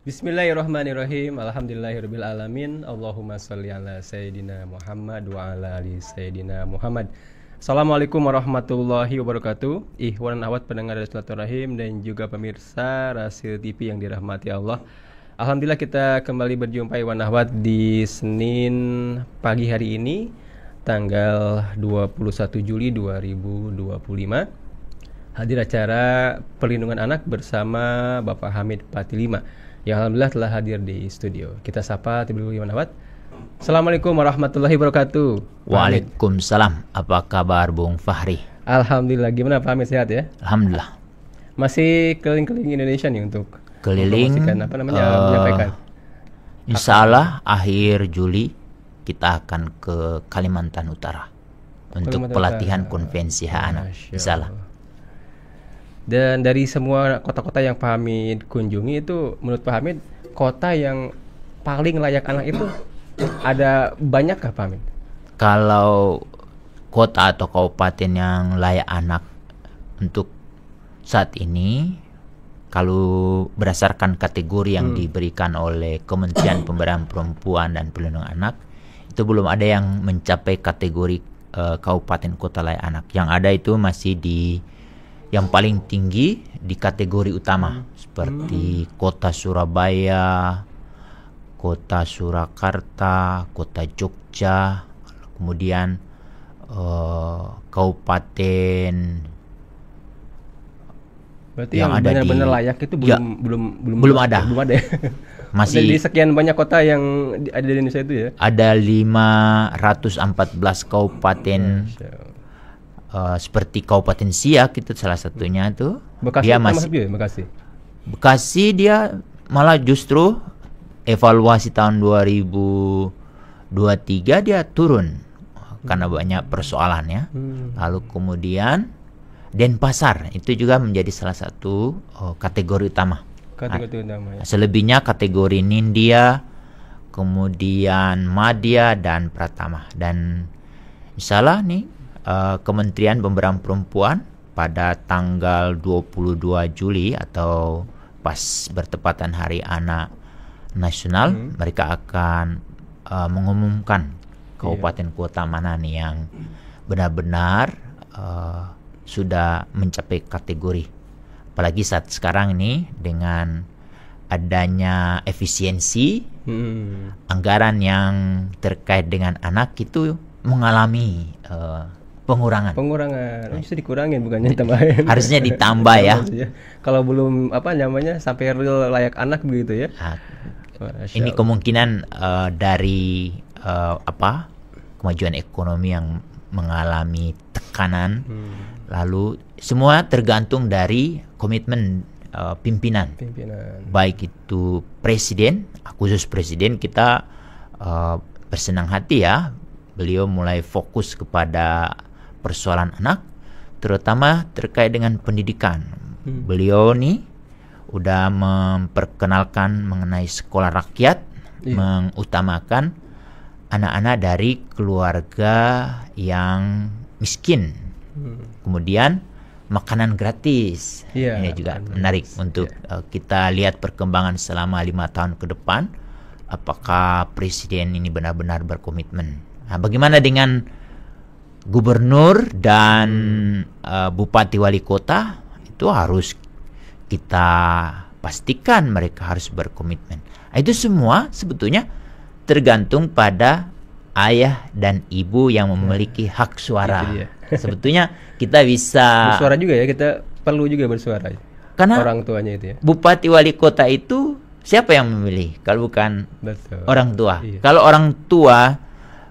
Bismillahirrahmanirrahim. Alhamdulillahirrabbilalamin. Allahumma sholli ala Sayyidina Muhammad wa ala ali Sayyidina Muhammad. Assalamualaikum warahmatullahi wabarakatuh. Ikhwan dan akhwat pendengar Silaturahim dan juga pemirsa Rasil TV yang dirahmati Allah. Alhamdulillah kita kembali berjumpa ikhwan dan akhwat di Senin pagi hari ini, tanggal 21 Juli 2025. Hadir acara perlindungan anak bersama Bapak Hamid Patilima yang alhamdulillah telah hadir di studio. Kita sapa terlebih dahulu Iwan. Assalamualaikum warahmatullahi wabarakatuh. Waalaikumsalam. Apa kabar Bung Fahri? Alhamdulillah. Gimana Pak Hamid, sehat ya? Alhamdulillah. Masih keliling-keliling Indonesia nih untuk keliling menyampaikan. Insya Allah akhir Juli kita akan ke Kalimantan Utara untuk pelatihan konvensi hak anak. Insya Allah. Dan dari semua kota-kota yang Pak Hamid kunjungi itu, menurut Pak Hamid, kota yang paling layak anak itu ada banyakkah Pak Hamid? Kalau kota atau kabupaten yang layak anak untuk saat ini, kalau berdasarkan kategori yang diberikan oleh Kementerian Pemberdayaan Perempuan dan Perlindungan Anak, itu belum ada yang mencapai kategori kabupaten kota layak anak. Yang ada itu masih di yang paling tinggi di kategori utama seperti kota Surabaya, kota Surakarta, kota Jogja, kemudian kabupaten. Berarti yang ada benar-benar layak itu belum ada. Belum ada. Masih di sekian banyak kota yang ada di Indonesia itu ya. Ada 514 kabupaten. Seperti Kabupaten Siak itu salah satunya tuh. Bekasi dia masih Bekasi dia malah justru evaluasi tahun 2023 dia turun karena banyak persoalannya. Lalu kemudian Denpasar itu juga menjadi salah satu kategori utama. Ya. Selebihnya kategori Nindya, kemudian Madya dan Pratama. Dan insyaallah nih Kementerian Pemberdayaan Perempuan pada tanggal 22 Juli atau pas bertepatan Hari Anak Nasional, mereka akan mengumumkan kabupaten kota mana nih yang benar-benar sudah mencapai kategori. Apalagi saat sekarang ini dengan adanya efisiensi anggaran yang terkait dengan anak itu mengalami pengurangan. Bisa dikurangin bukannya ditambahin. Harusnya ditambah ya. Kalau belum sampai real layak anak begitu ya. Ini kemungkinan dari kemajuan ekonomi yang mengalami tekanan. Lalu semua tergantung dari komitmen pimpinan. Baik itu presiden, khusus presiden kita bersenang hati ya. Beliau mulai fokus kepada persoalan anak, terutama terkait dengan pendidikan. Beliau nih udah memperkenalkan mengenai sekolah rakyat, mengutamakan anak-anak dari keluarga yang miskin. Kemudian makanan gratis. Ini juga menarik untuk kita lihat perkembangan selama 5 tahun ke depan. Apakah presiden ini benar-benar berkomitmen? Nah, bagaimana dengan gubernur dan bupati wali kota? Itu harus kita pastikan mereka harus berkomitmen. Nah, itu semua sebetulnya tergantung pada ayah dan ibu yang memiliki hak suara. Sebetulnya kita bisa bersuara juga ya, kita perlu juga bersuara. Karena orang tuanya itu ya. Bupati wali kota itu siapa yang memilih kalau bukan orang tua? Kalau orang tua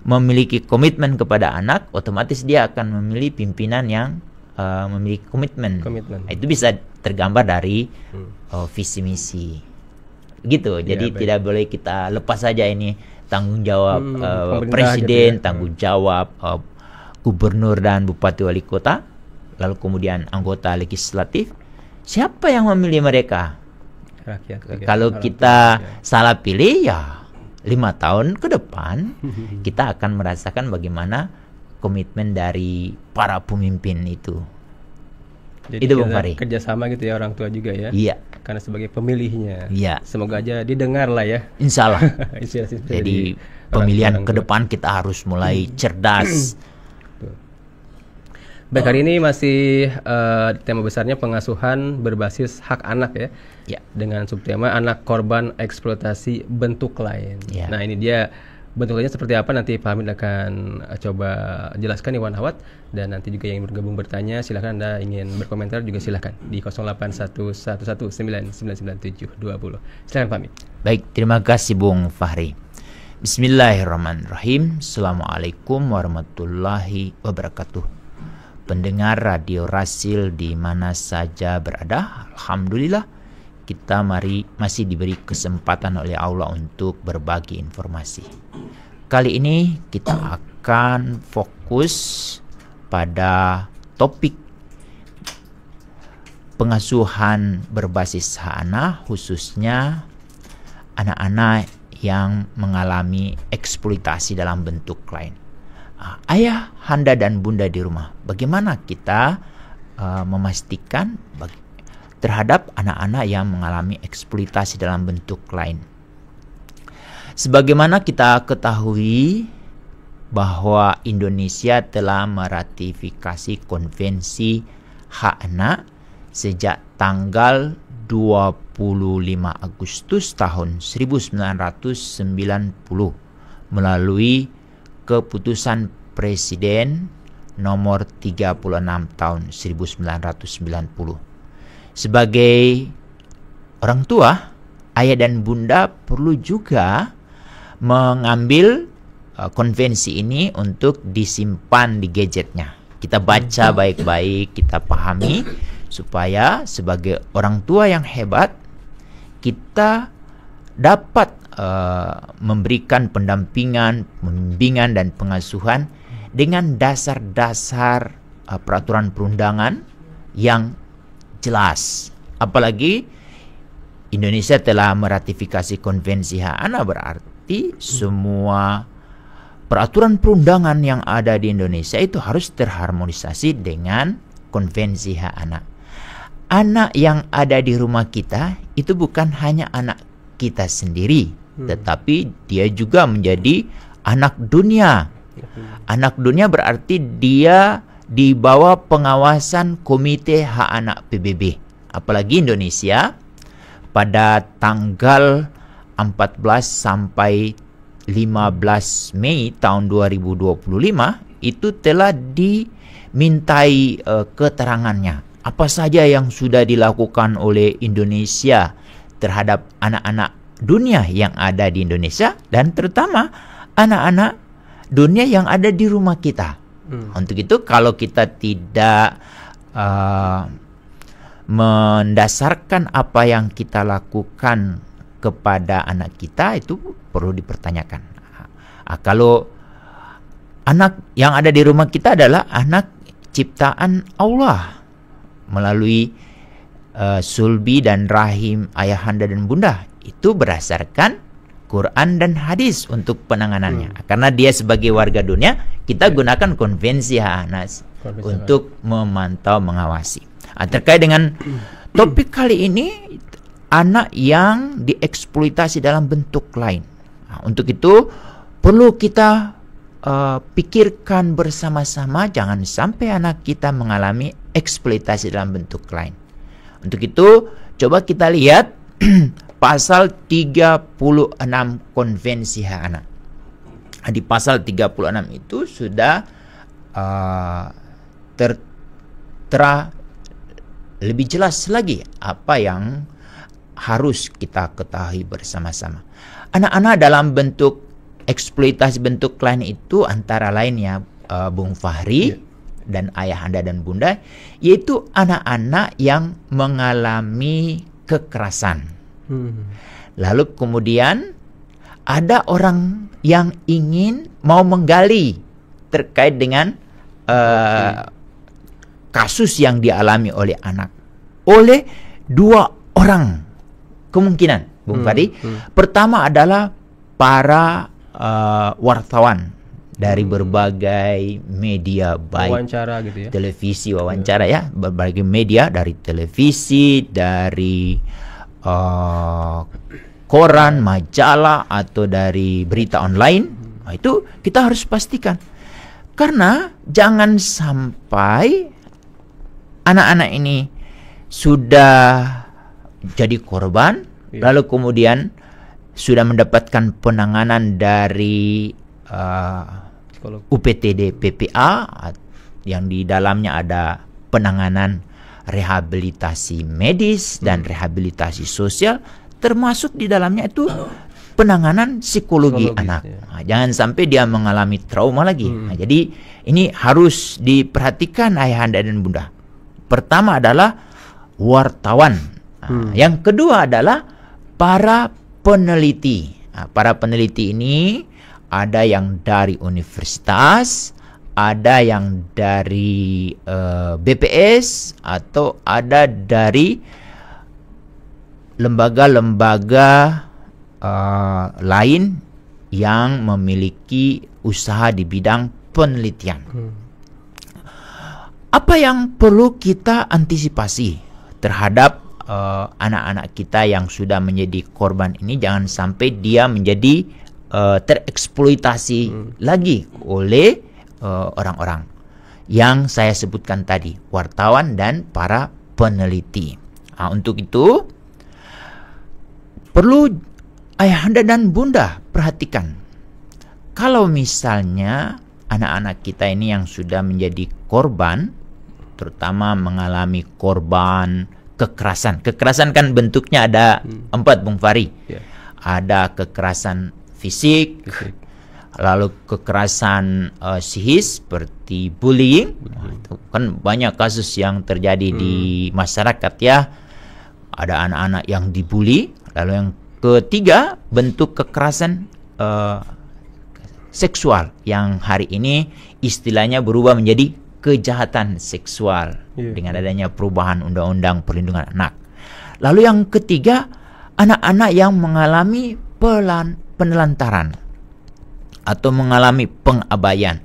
memiliki komitmen kepada anak, otomatis dia akan memilih pimpinan yang memiliki komitmen. Itu bisa tergambar dari visi misi, gitu. Jadi tidak boleh kita lepas saja ini tanggung jawab presiden, gitu ya. Tanggung jawab gubernur dan bupati wali kota, lalu kemudian anggota legislatif. Siapa yang memilih mereka? Rakyat. Kalau kita salah pilih ya 5 tahun ke depan kita akan merasakan bagaimana komitmen dari para pemimpin itu. Jadi itu Bung Fahri. Kerjasama gitu ya orang tua juga ya. Iya. Karena sebagai pemilihnya. Iya. Semoga aja didengar lah ya. Insya Allah. Inspirasi Jadi pemilihan ke depan kita harus mulai cerdas. Baik, hari ini masih tema besarnya pengasuhan berbasis hak anak ya. Ya. Dengan subtema anak korban eksploitasi bentuk lain. Ya. Nah ini dia bentuk lainnya seperti apa, nanti Pak Hamid akan coba jelaskan Iwan Ahwat. Dan nanti juga yang bergabung bertanya silahkan, Anda ingin berkomentar juga silahkan di 081119999720. Silahkan Pak Hamid. Baik, terima kasih Bung Fahri. Bismillahirrahmanirrahim. Assalamualaikum warahmatullahi wabarakatuh. Pendengar Radio Rasil di mana saja berada, alhamdulillah kita masih diberi kesempatan oleh Allah untuk berbagi informasi. Kali ini kita akan fokus pada topik pengasuhan berbasis hak anak, khususnya anak-anak yang mengalami eksploitasi dalam bentuk lain. Ayah, Anda dan Bunda di rumah, bagaimana kita memastikan terhadap anak-anak yang mengalami eksploitasi dalam bentuk lain? Sebagaimana kita ketahui bahwa Indonesia telah meratifikasi Konvensi Hak Anak sejak tanggal 25 Agustus tahun 1990 melalui Keputusan Presiden nomor 36 tahun 1990. Sebagai orang tua, ayah dan bunda perlu juga mengambil konvensi ini untuk disimpan di gadgetnya. Kita baca baik-baik, kita pahami, supaya sebagai orang tua yang hebat, kita dapat memberikan pendampingan, pembimbingan dan pengasuhan dengan dasar-dasar peraturan perundangan yang jelas. Apalagi Indonesia telah meratifikasi Konvensi Hak Anak, berarti semua peraturan perundangan yang ada di Indonesia itu harus terharmonisasi dengan Konvensi Hak Anak. Anak yang ada di rumah kita itu bukan hanya anak kita sendiri, tetapi dia juga menjadi anak dunia. Anak dunia berarti dia di bawah pengawasan Komite Hak Anak PBB. Apalagi Indonesia pada tanggal 14 sampai 15 Mei tahun 2025 itu telah dimintai keterangannya. Apa saja yang sudah dilakukan oleh Indonesia terhadap anak-anak dunia yang ada di Indonesia, dan terutama anak-anak dunia yang ada di rumah kita. Untuk itu kalau kita tidak mendasarkan apa yang kita lakukan kepada anak kita, itu perlu dipertanyakan. Kalau anak yang ada di rumah kita adalah anak ciptaan Allah melalui sulbi dan rahim ayahanda dan bunda, itu berdasarkan Quran dan hadis untuk penanganannya. Karena dia sebagai warga dunia, kita gunakan Konvensi Hak Anak untuk memantau, mengawasi. Terkait dengan topik kali ini, anak yang dieksploitasi dalam bentuk lain. Untuk itu perlu kita pikirkan bersama-sama, jangan sampai anak kita mengalami eksploitasi dalam bentuk lain. Untuk itu coba kita lihat pasal 36 Konvensi Hak Anak. Di pasal 36 itu sudah tertera lebih jelas lagi apa yang harus kita ketahui bersama-sama. Anak-anak dalam bentuk eksploitasi bentuk lain itu antara lain ya Bung Fahri dan ayah anda dan bunda, yaitu anak-anak yang mengalami kekerasan. Lalu kemudian ada orang yang ingin mau menggali terkait dengan kasus yang dialami oleh anak oleh dua orang kemungkinan, Bung Fahri. Pertama adalah para wartawan dari berbagai media, baik wawancara gitu ya, televisi, wawancara ya, berbagai media, dari televisi, dari koran, majalah, atau dari berita online. Nah, itu kita harus pastikan, karena jangan sampai anak-anak ini sudah jadi korban, lalu kemudian sudah mendapatkan penanganan dari UPTD PPA yang di dalamnya ada penanganan rehabilitasi medis dan rehabilitasi sosial, termasuk di dalamnya itu penanganan psikologi anak. Nah, jangan sampai dia mengalami trauma lagi. Nah, jadi ini harus diperhatikan ayahanda dan bunda. Pertama adalah wartawan. Nah, yang kedua adalah para peneliti. Nah, para peneliti ini ada yang dari universitas, ada yang dari BPS, atau ada dari lembaga-lembaga lain yang memiliki usaha di bidang penelitian. Apa yang perlu kita antisipasi terhadap anak-anak kita yang sudah menjadi korban ini? Jangan sampai dia menjadi tereksploitasi lagi oleh orang-orang yang saya sebutkan tadi, wartawan dan para peneliti. Nah, untuk itu perlu ayahanda dan bunda perhatikan, kalau misalnya anak-anak kita ini yang sudah menjadi korban, terutama mengalami korban kekerasan. Kekerasan kan bentuknya ada 4, Bung Fahri. Ada kekerasan fisik, lalu kekerasan psikis seperti bullying. Itu kan banyak kasus yang terjadi di masyarakat ya. Ada anak-anak yang dibully. Lalu yang ketiga, bentuk kekerasan seksual yang hari ini istilahnya berubah menjadi kejahatan seksual dengan adanya perubahan Undang-Undang Perlindungan Anak. Lalu yang ketiga, anak-anak yang mengalami penelantaran atau mengalami pengabaian.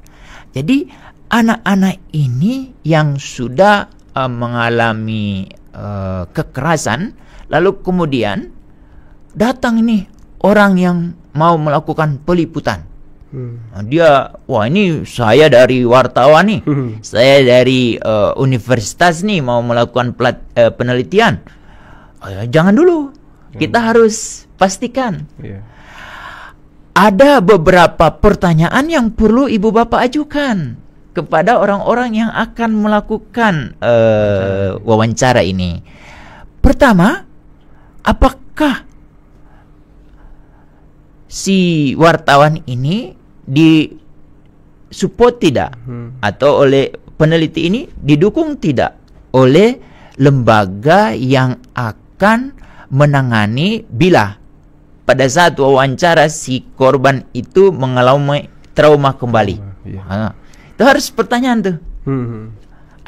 Jadi anak-anak ini yang sudah mengalami kekerasan, lalu kemudian datang ini orang yang mau melakukan peliputan. Dia, wah ini saya dari wartawan nih, saya dari universitas nih mau melakukan penelitian. Jangan dulu, kita harus pastikan. Ada beberapa pertanyaan yang perlu ibu bapak ajukan kepada orang-orang yang akan melakukan wawancara ini. Pertama, apakah si wartawan ini disupport tidak, atau oleh peneliti ini didukung tidak oleh lembaga yang akan menangani bila pada saat wawancara si korban itu mengalami trauma kembali. Itu harus pertanyaan tuh.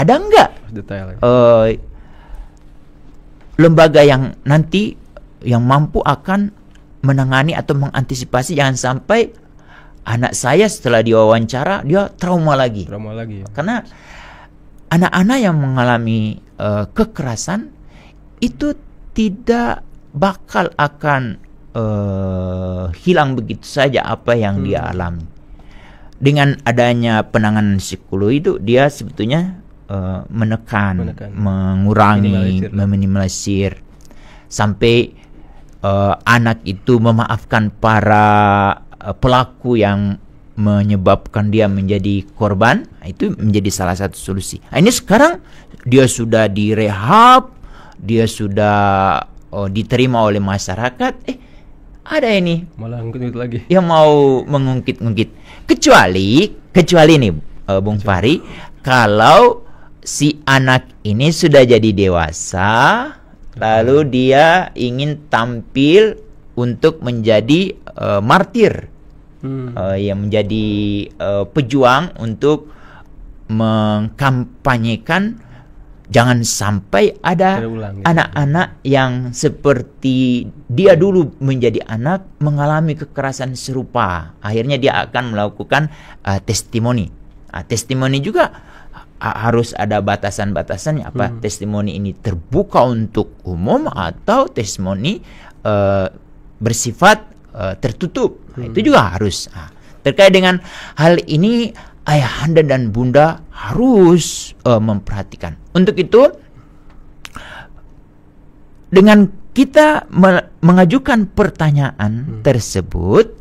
Ada enggak lembaga yang nanti yang mampu akan menangani atau mengantisipasi, jangan sampai anak saya setelah diwawancara dia trauma lagi. Karena anak-anak yang mengalami kekerasan itu tidak bakal akan hilang begitu saja apa yang dia alami. Dengan adanya penanganan psikologi itu dia sebetulnya menekan, mengurangi, meminimalisir sampai anak itu memaafkan para pelaku yang menyebabkan dia menjadi korban. Itu menjadi salah satu solusi. Nah, ini sekarang dia sudah direhab, dia sudah diterima oleh masyarakat. Ada ini malah ngungkit lagi yang mau mengungkit-ungkit. Kecuali nih Bung Fahri, kalau si anak ini sudah jadi dewasa, lalu dia ingin tampil untuk menjadi martir, yang menjadi pejuang untuk mengkampanyekan jangan sampai ada anak-anak yang seperti dia dulu menjadi anak mengalami kekerasan serupa. Akhirnya dia akan melakukan testimoni. Testimoni juga harus ada batasan-batasannya. Testimoni ini terbuka untuk umum atau testimoni bersifat tertutup. Itu juga harus. Terkait dengan hal ini, ayahanda dan bunda harus memperhatikan. Untuk itu, dengan kita mengajukan pertanyaan tersebut,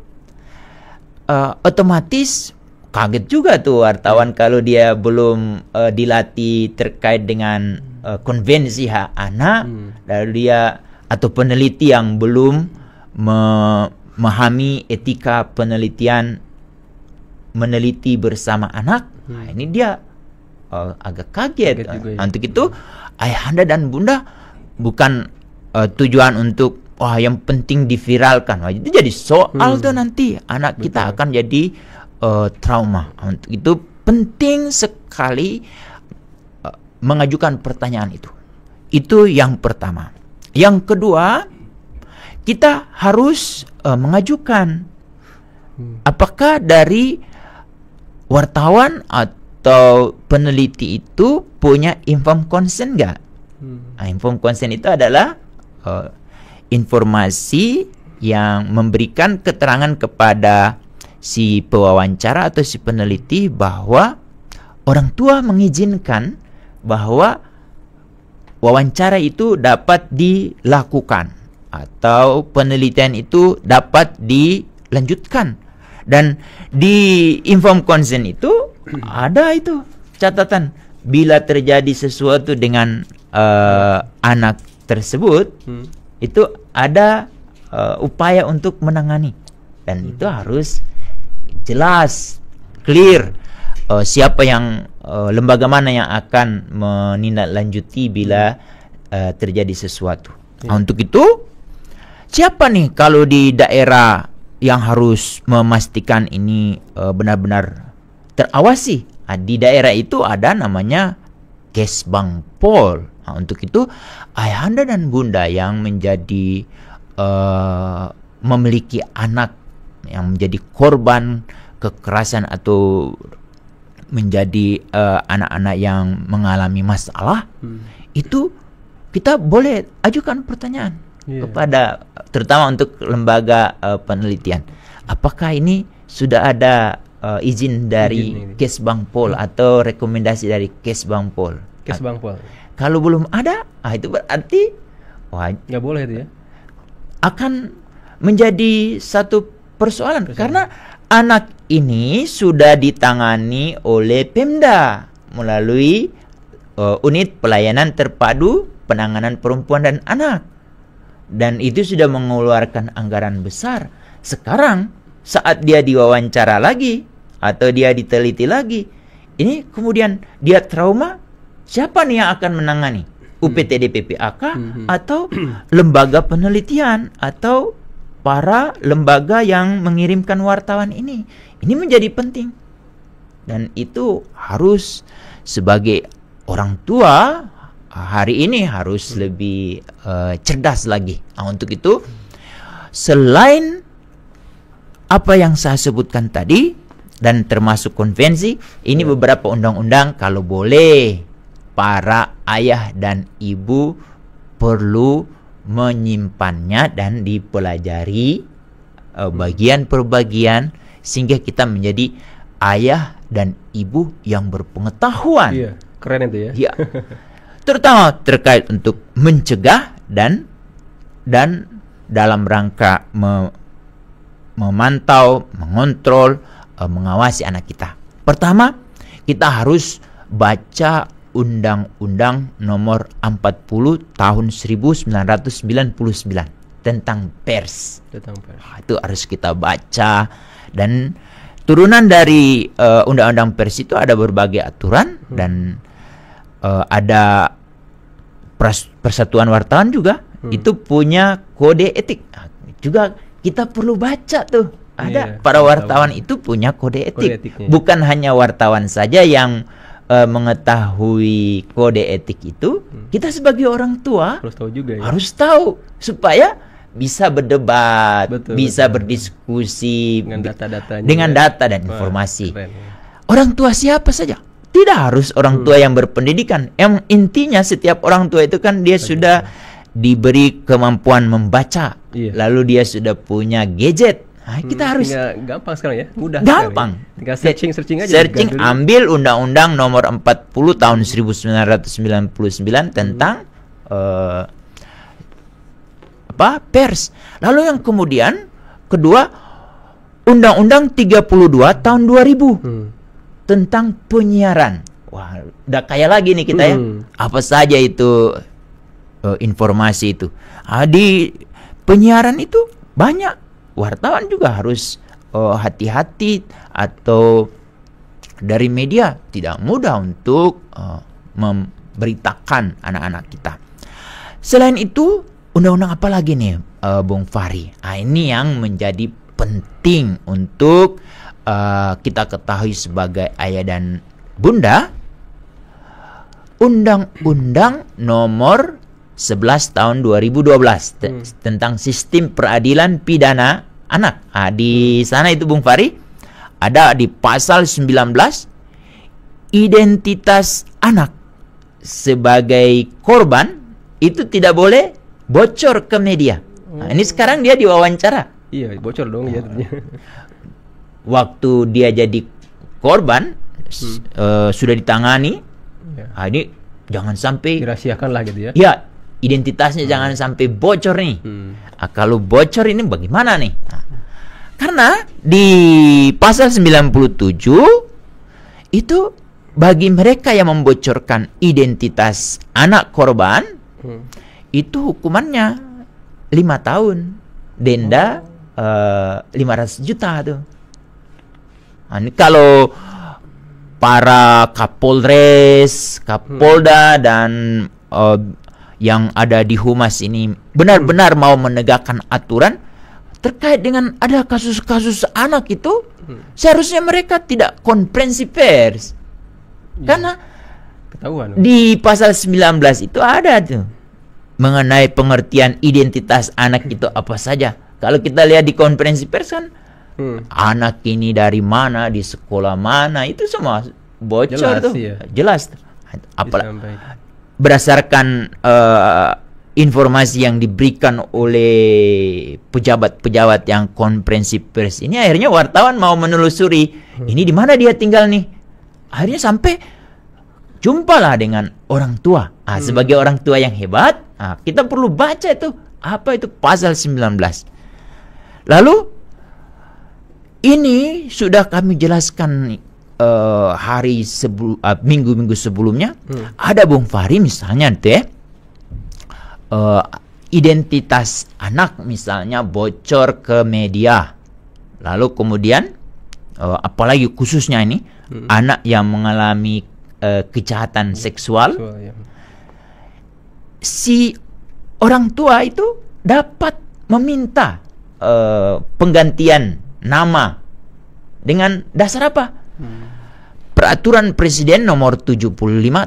otomatis kaget juga tuh wartawan kalau dia belum dilatih terkait dengan konvensi hak anak, lalu dia atau peneliti yang belum memahami etika penelitian meneliti bersama anak. Nah, ini dia agak kaget. Untuk itu ayahanda dan bunda bukan tujuan untuk yang penting diviralkan. Itu jadi soal tuh nanti anak kita akan jadi trauma. Untuk itu penting sekali mengajukan pertanyaan itu. Itu yang pertama. Yang kedua, kita harus mengajukan apakah dari wartawan atau peneliti itu punya informed consent nggak? Informed consent itu adalah informasi yang memberikan keterangan kepada si pewawancara atau si peneliti bahwa orang tua mengizinkan bahwa wawancara itu dapat dilakukan atau penelitian itu dapat dilanjutkan. Dan di informed consent itu ada itu catatan bila terjadi sesuatu dengan anak tersebut, itu ada upaya untuk menangani, dan itu harus jelas, clear, siapa yang lembaga mana yang akan menindaklanjuti bila terjadi sesuatu. Untuk itu, siapa nih kalau di daerah yang harus memastikan ini benar-benar terawasi? Di daerah itu ada namanya Kesbangpol. Untuk itu ayahanda dan bunda yang menjadi memiliki anak yang menjadi korban kekerasan atau menjadi anak-anak yang mengalami masalah, itu kita boleh ajukan pertanyaan kepada terutama untuk lembaga penelitian. Apakah ini sudah ada izin dari Kesbangpol atau rekomendasi dari Kesbangpol? Kalau belum ada, itu berarti nggak boleh itu ya. Akan menjadi satu persoalan. Karena anak ini sudah ditangani oleh Pemda melalui unit pelayanan terpadu penanganan perempuan dan anak. Dan itu sudah mengeluarkan anggaran besar. Sekarang saat dia diwawancara lagi atau dia diteliti lagi, ini kemudian dia trauma, siapa nih yang akan menangani? UPTD PPAK atau lembaga penelitian atau para lembaga yang mengirimkan wartawan ini? Ini menjadi penting. Dan itu harus sebagai orang tua hari ini harus lebih cerdas lagi. Untuk itu, selain apa yang saya sebutkan tadi dan termasuk konvensi, ini beberapa undang-undang kalau boleh para ayah dan ibu perlu menyimpannya dan dipelajari bagian per bagian sehingga kita menjadi ayah dan ibu yang berpengetahuan. Iya, keren itu ya. Ya. Terutama terkait untuk mencegah dan dalam rangka memantau, mengontrol, mengawasi anak kita. Pertama, kita harus baca Undang-Undang Nomor 40 Tahun 1999 tentang pers. Itu harus kita baca, dan turunan dari Undang-Undang Pers itu ada berbagai aturan dan ada Persatuan Wartawan juga itu punya kode etik. Juga kita perlu baca tuh. Ada para wartawan itu punya kode etik. Bukan hanya wartawan saja yang mengetahui kode etik itu, kita sebagai orang tua harus tahu juga ya. Harus tahu supaya bisa berdebat, bisa berdiskusi dengan data-datanya, dengan data dan informasi. Keren, ya. Orang tua siapa saja, tidak harus orang tua yang berpendidikan. Yang intinya setiap orang tua itu kan dia sudah diberi kemampuan membaca, lalu dia sudah punya gadget. Nah, kita harus gampang sekarang ya, mudah. Gampang. Tinggal searching aja. Searching, ambil Undang-Undang Nomor 40 Tahun 1999 tentang pers. Lalu yang kemudian kedua, Undang-Undang 32 Tahun 2000 tentang penyiaran. Wah, udah kaya lagi nih kita ya. Apa saja itu informasi itu. Di penyiaran itu banyak. Wartawan juga harus hati-hati, atau dari media tidak mudah untuk memberitakan anak-anak kita. Selain itu, undang-undang apa lagi nih, Bung Fahri? Ini yang menjadi penting untuk kita ketahui sebagai ayah dan bunda. Undang-Undang Nomor 11 Tahun 2012 tentang sistem peradilan pidana anak. Di sana itu Bung Fahri ada di pasal 19, identitas anak sebagai korban itu tidak boleh bocor ke media. Ini sekarang dia diwawancara. Iya, bocor dong ya. Waktu dia jadi korban sudah ditangani. Ini jangan sampai dirahasiakan lah gitu ya. Ya, identitasnya jangan sampai bocor nih. Kalau bocor ini bagaimana nih? Karena di pasal 97 itu bagi mereka yang membocorkan identitas anak korban, itu hukumannya 5 tahun, denda 500 juta tuh. Ini kalau para Kapolres, Kapolda dan yang ada di Humas ini benar-benar mau menegakkan aturan terkait dengan ada kasus-kasus anak itu, seharusnya mereka tidak konferensi pers. Karena ketahuan di pasal 19 itu ada tuh mengenai pengertian identitas anak itu apa saja. Kalau kita lihat di konferensi pers kan anak ini dari mana, di sekolah mana, itu semua bocor tuh. Jelas. Apalagi berdasarkan informasi yang diberikan oleh pejabat-pejabat yang konferensi pers ini, akhirnya wartawan mau menelusuri ini di mana dia tinggal nih. Akhirnya sampai jumpalah dengan orang tua. Sebagai orang tua yang hebat, kita perlu baca itu apa itu pasal 19. Lalu ini sudah kami jelaskan minggu-minggu sebelumnya. Ada Bung Fahri misalnya tuh ya, identitas anak misalnya bocor ke media, lalu kemudian apalagi khususnya ini anak yang mengalami kejahatan seksual, si orang tua itu dapat meminta penggantian nama dengan dasar apa? Peraturan Presiden Nomor 75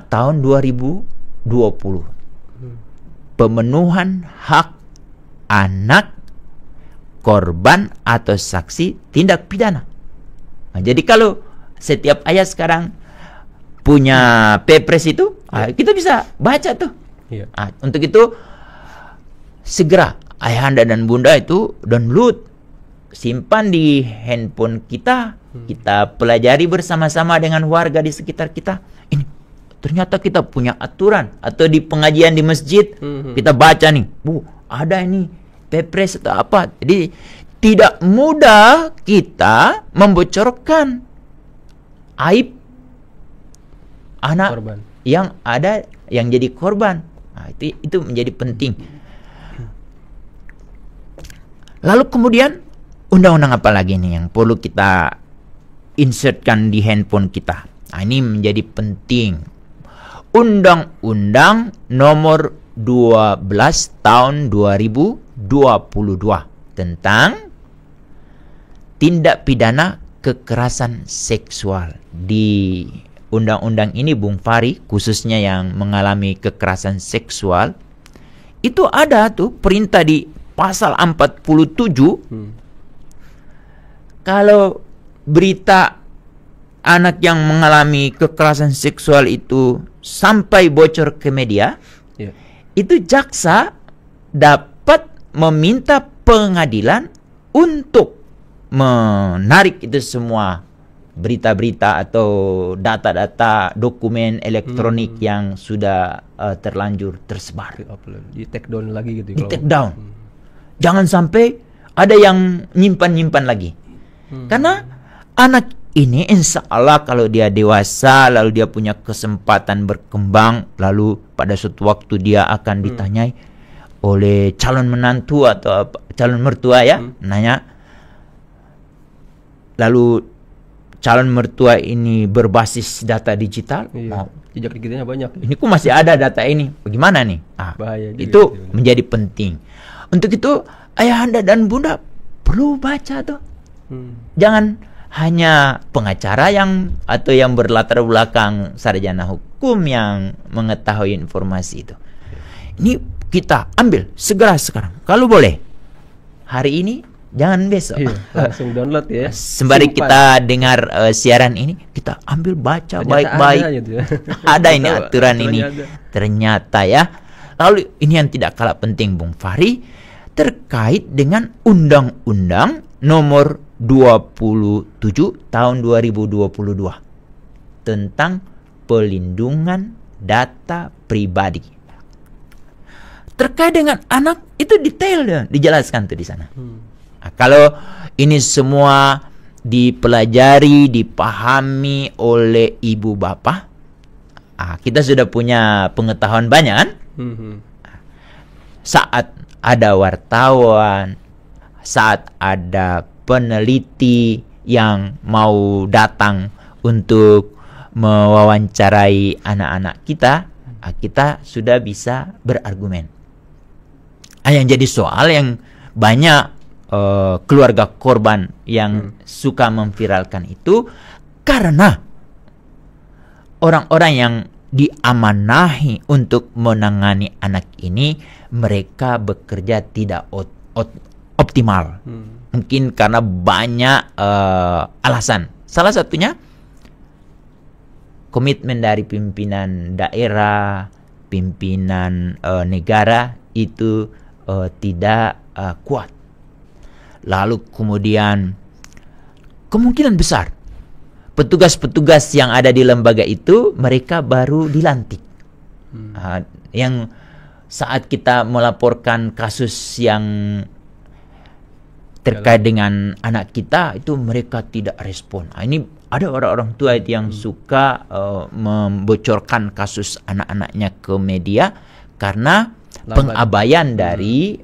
Tahun 2020. Pemenuhan hak anak korban atau saksi tindak pidana. Jadi kalau setiap ayah sekarang punya Perpres itu, kita bisa baca tuh. Untuk itu segera ayahanda dan bunda itu download, simpan di handphone kita. Kita pelajari bersama-sama dengan warga di sekitar kita. Ini ternyata kita punya aturan, atau di pengajian di masjid kita baca nih, ada ini Perpres atau apa. Jadi tidak mudah kita membocorkan aib anak korban yang ada yang jadi korban. Itu menjadi penting. Lalu kemudian undang-undang apa lagi nih yang perlu kita insertkan di handphone kita? Ini menjadi penting. Undang-Undang Nomor 12 Tahun 2022 tentang tindak pidana kekerasan seksual. Di undang-undang ini, Bung Fahri, khususnya yang mengalami kekerasan seksual, itu ada tuh perintah di pasal 47. Kalau berita anak yang mengalami kekerasan seksual itu sampai bocor ke media, itu jaksa dapat meminta pengadilan untuk menarik itu semua berita-berita atau data-data dokumen elektronik yang sudah terlanjur tersebar. Di take down lagi gitu. Di take down. Jangan sampai ada yang nyimpan-nyimpan lagi. Karena anak ini insya Allah kalau dia dewasa, lalu dia punya kesempatan berkembang, lalu pada suatu waktu dia akan ditanyai oleh calon menantu atau calon mertua ya, nanya, lalu calon mertua ini berbasis data digital, jejak digitalnya banyak. Ini kok masih ada data ini, bagaimana nih? Bahaya itu juga, menjadi penting. Untuk itu ayahanda dan bunda perlu baca tuh. Jangan hanya pengacara yang atau yang berlatar belakang sarjana hukum yang mengetahui informasi itu. Ini kita ambil segera sekarang. Kalau boleh hari ini, jangan besok. Langsung download ya. Sembari kita dengar siaran ini, kita ambil baca baik-baik. Ada ini aturan ini. Ternyata ya. Lalu ini yang tidak kalah penting, Bung Fahri, terkait dengan Undang-Undang Nomor 27 tahun 2022 tentang pelindungan data pribadi. Terkait dengan anak itu detail ya, dijelaskan tuh di sana. Nah, kalau ini semua dipelajari, dipahami oleh ibu bapak, kita sudah punya pengetahuan banyak kan? Saat ada wartawan, saat ada peneliti yang mau datang untuk mewawancarai anak-anak kita, kita sudah bisa berargumen. Yang jadi soal yang banyak keluarga korban yang suka memviralkan itu karena orang-orang yang diamanahi untuk menangani anak ini, mereka bekerja tidak optimal. Mungkin karena banyak alasan. Salah satunya komitmen dari pimpinan daerah, pimpinan negara itu tidak kuat. Lalu kemudian kemungkinan besar petugas-petugas yang ada di lembaga itu mereka baru dilantik. Yang saat kita melaporkan kasus yang terkait dengan anak kita itu mereka tidak respon. Ini ada orang-orang tua yang suka membocorkan kasus anak-anaknya ke media karena pengabaian dari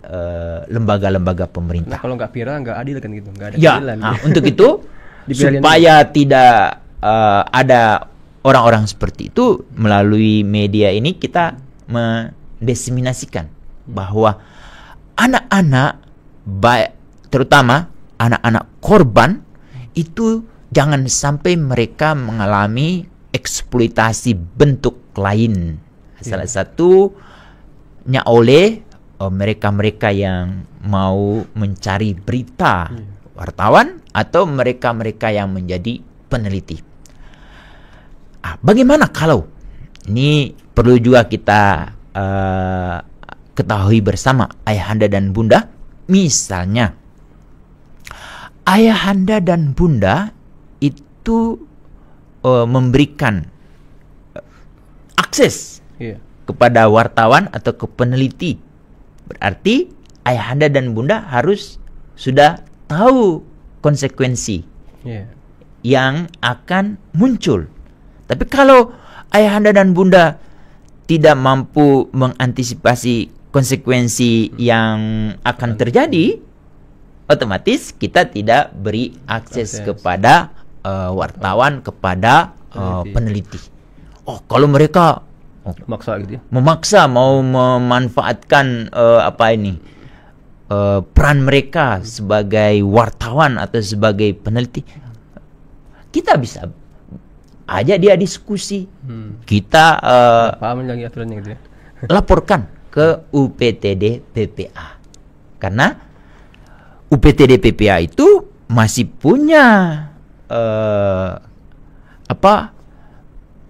lembaga-lembaga pemerintah. Nah, kalau nggak viral nggak adil kan gitu, nggak ada keadilan. Untuk itu supaya tidak ada orang-orang seperti itu, melalui media ini kita mendiseminasikan bahwa anak-anak baik, terutama anak-anak korban itu jangan sampai mereka mengalami eksploitasi bentuk lain. Salah satunya oleh mereka-mereka yang mau mencari berita, wartawan atau mereka-mereka yang menjadi peneliti. Bagaimana kalau ini perlu juga kita ketahui bersama ayahanda dan bunda, misalnya ayahanda dan bunda itu memberikan akses kepada wartawan atau ke peneliti. Berarti ayahanda dan bunda harus sudah tahu konsekuensi yang akan muncul. Tapi kalau ayahanda dan bunda tidak mampu mengantisipasi konsekuensi yang akan terjadi, otomatis kita tidak beri akses kepada wartawan, kepada peneliti. Kalau mereka memaksa gitu ya? Memaksa mau memanfaatkan peran mereka sebagai wartawan atau sebagai peneliti, kita bisa ajak dia diskusi. Kita paham lagi aturannya gitu ya. Laporkan ke UPTD PPA. Karena UPTD PPA itu masih punya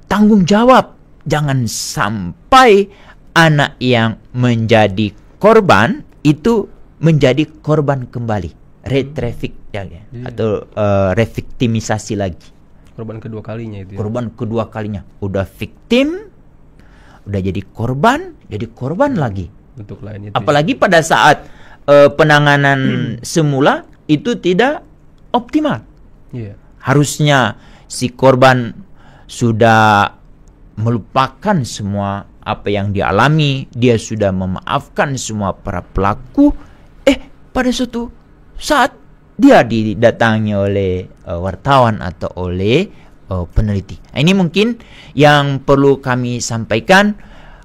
tanggung jawab. Jangan sampai anak yang menjadi korban itu menjadi korban kembali, retraffic atau reviktimisasi lagi. Korban kedua kalinya itu. Korban kedua kalinya, udah victim, udah jadi korban lagi. Untuk lain itu. Apalagi pada saat penanganan semula itu tidak optimal. Harusnya si korban sudah melupakan semua apa yang dialami, dia sudah memaafkan semua para pelaku. Pada suatu saat dia didatangi oleh wartawan atau oleh peneliti. Ini mungkin yang perlu kami sampaikan.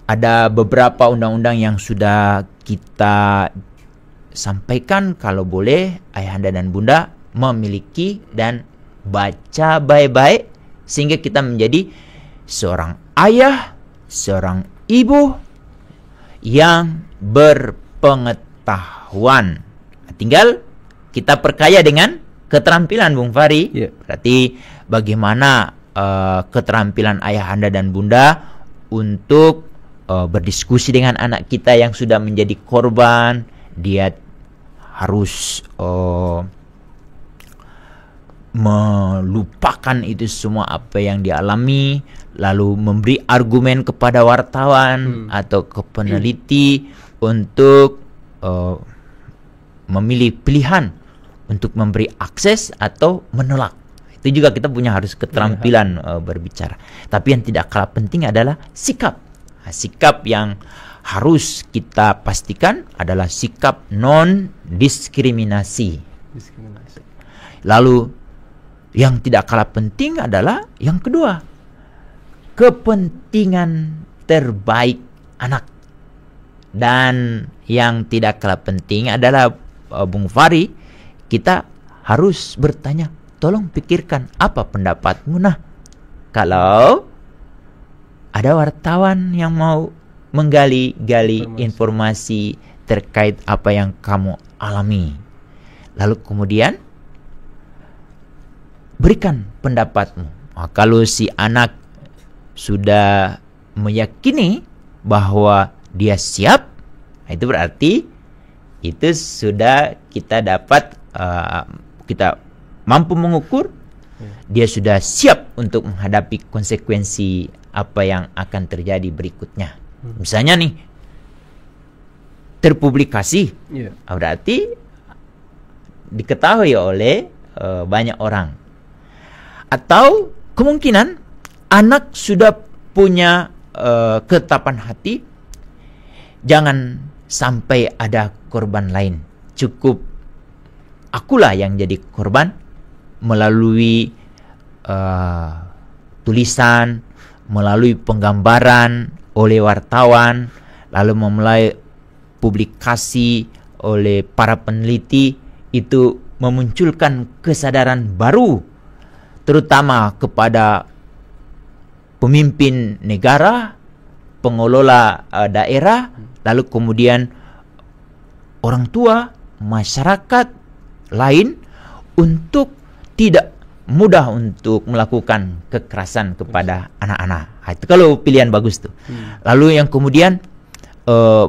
Ada beberapa undang-undang yang sudah kita sampaikan. Kalau boleh, ayahanda dan bunda memiliki dan baca baik-baik sehingga kita menjadi seorang ayah, seorang ibu yang berpengetahuan. Tinggal kita perkaya dengan keterampilan, Bung Fahri. Berarti bagaimana keterampilan ayahanda dan bunda untuk berdiskusi dengan anak kita yang sudah menjadi korban. Dia harus melupakan itu semua apa yang dialami, lalu memberi argumen kepada wartawan atau ke peneliti untuk memilih pilihan untuk memberi akses atau menolak. Itu juga kita punya harus keterampilan berbicara. Tapi yang tidak kalah penting adalah sikap. Sikap yang harus kita pastikan adalah sikap non-diskriminasi. Lalu yang tidak kalah penting adalah yang kedua, kepentingan terbaik anak. Dan yang tidak kalah penting adalah Bung Fahri, kita harus bertanya, tolong pikirkan apa pendapatmu. Nah, kalau ada wartawan yang mau menggali-gali informasi terkait apa yang kamu alami, lalu kemudian berikan pendapatmu. Kalau si anak sudah meyakini bahwa dia siap, itu berarti itu sudah kita dapat, kita mampu mengukur dia sudah siap untuk menghadapi konsekuensi apa yang akan terjadi berikutnya. Misalnya nih, terpublikasi, berarti diketahui oleh banyak orang. Atau kemungkinan anak sudah punya ketetapan hati, jangan sampai ada korban lain. Cukup akulah yang jadi korban melalui tulisan, melalui penggambaran oleh wartawan, lalu melalui publikasi oleh para peneliti. Itu memunculkan kesadaran baru, terutama kepada pemimpin negara, pengelola daerah, lalu kemudian orang tua, masyarakat lain, untuk tidak mudah untuk melakukan kekerasan kepada anak-anak. Itu kalau pilihan bagus tuh. Lalu yang kemudian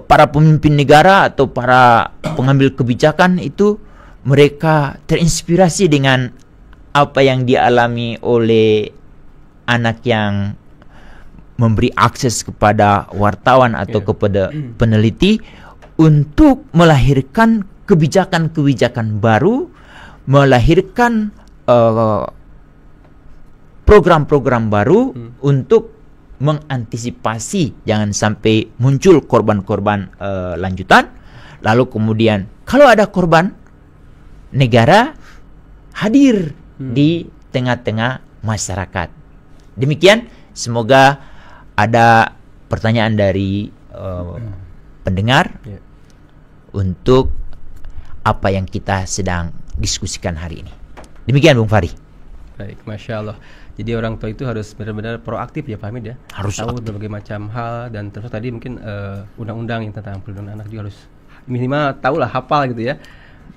para pemimpin negara atau para pengambil kebijakan itu mereka terinspirasi dengan apa yang dialami oleh anak yang memberi akses kepada wartawan atau kepada peneliti untuk melahirkan kebijakan-kebijakan baru, melahirkan program-program baru untuk mengantisipasi jangan sampai muncul korban-korban lanjutan. Lalu kemudian kalau ada korban, negara hadir di tengah-tengah masyarakat. Demikian, semoga ada pertanyaan dari pendengar untuk apa yang kita sedang diskusikan hari ini. Demikian Bung Fahri. Baik, Masya Allah. Jadi orang tua itu harus benar-benar proaktif ya Pak Hamid ya. Harus tahu aktif. berbagai macam hal, dan terus tadi mungkin undang-undang yang tentang perlindungan anak juga harus minimal tahu lah, hafal gitu ya.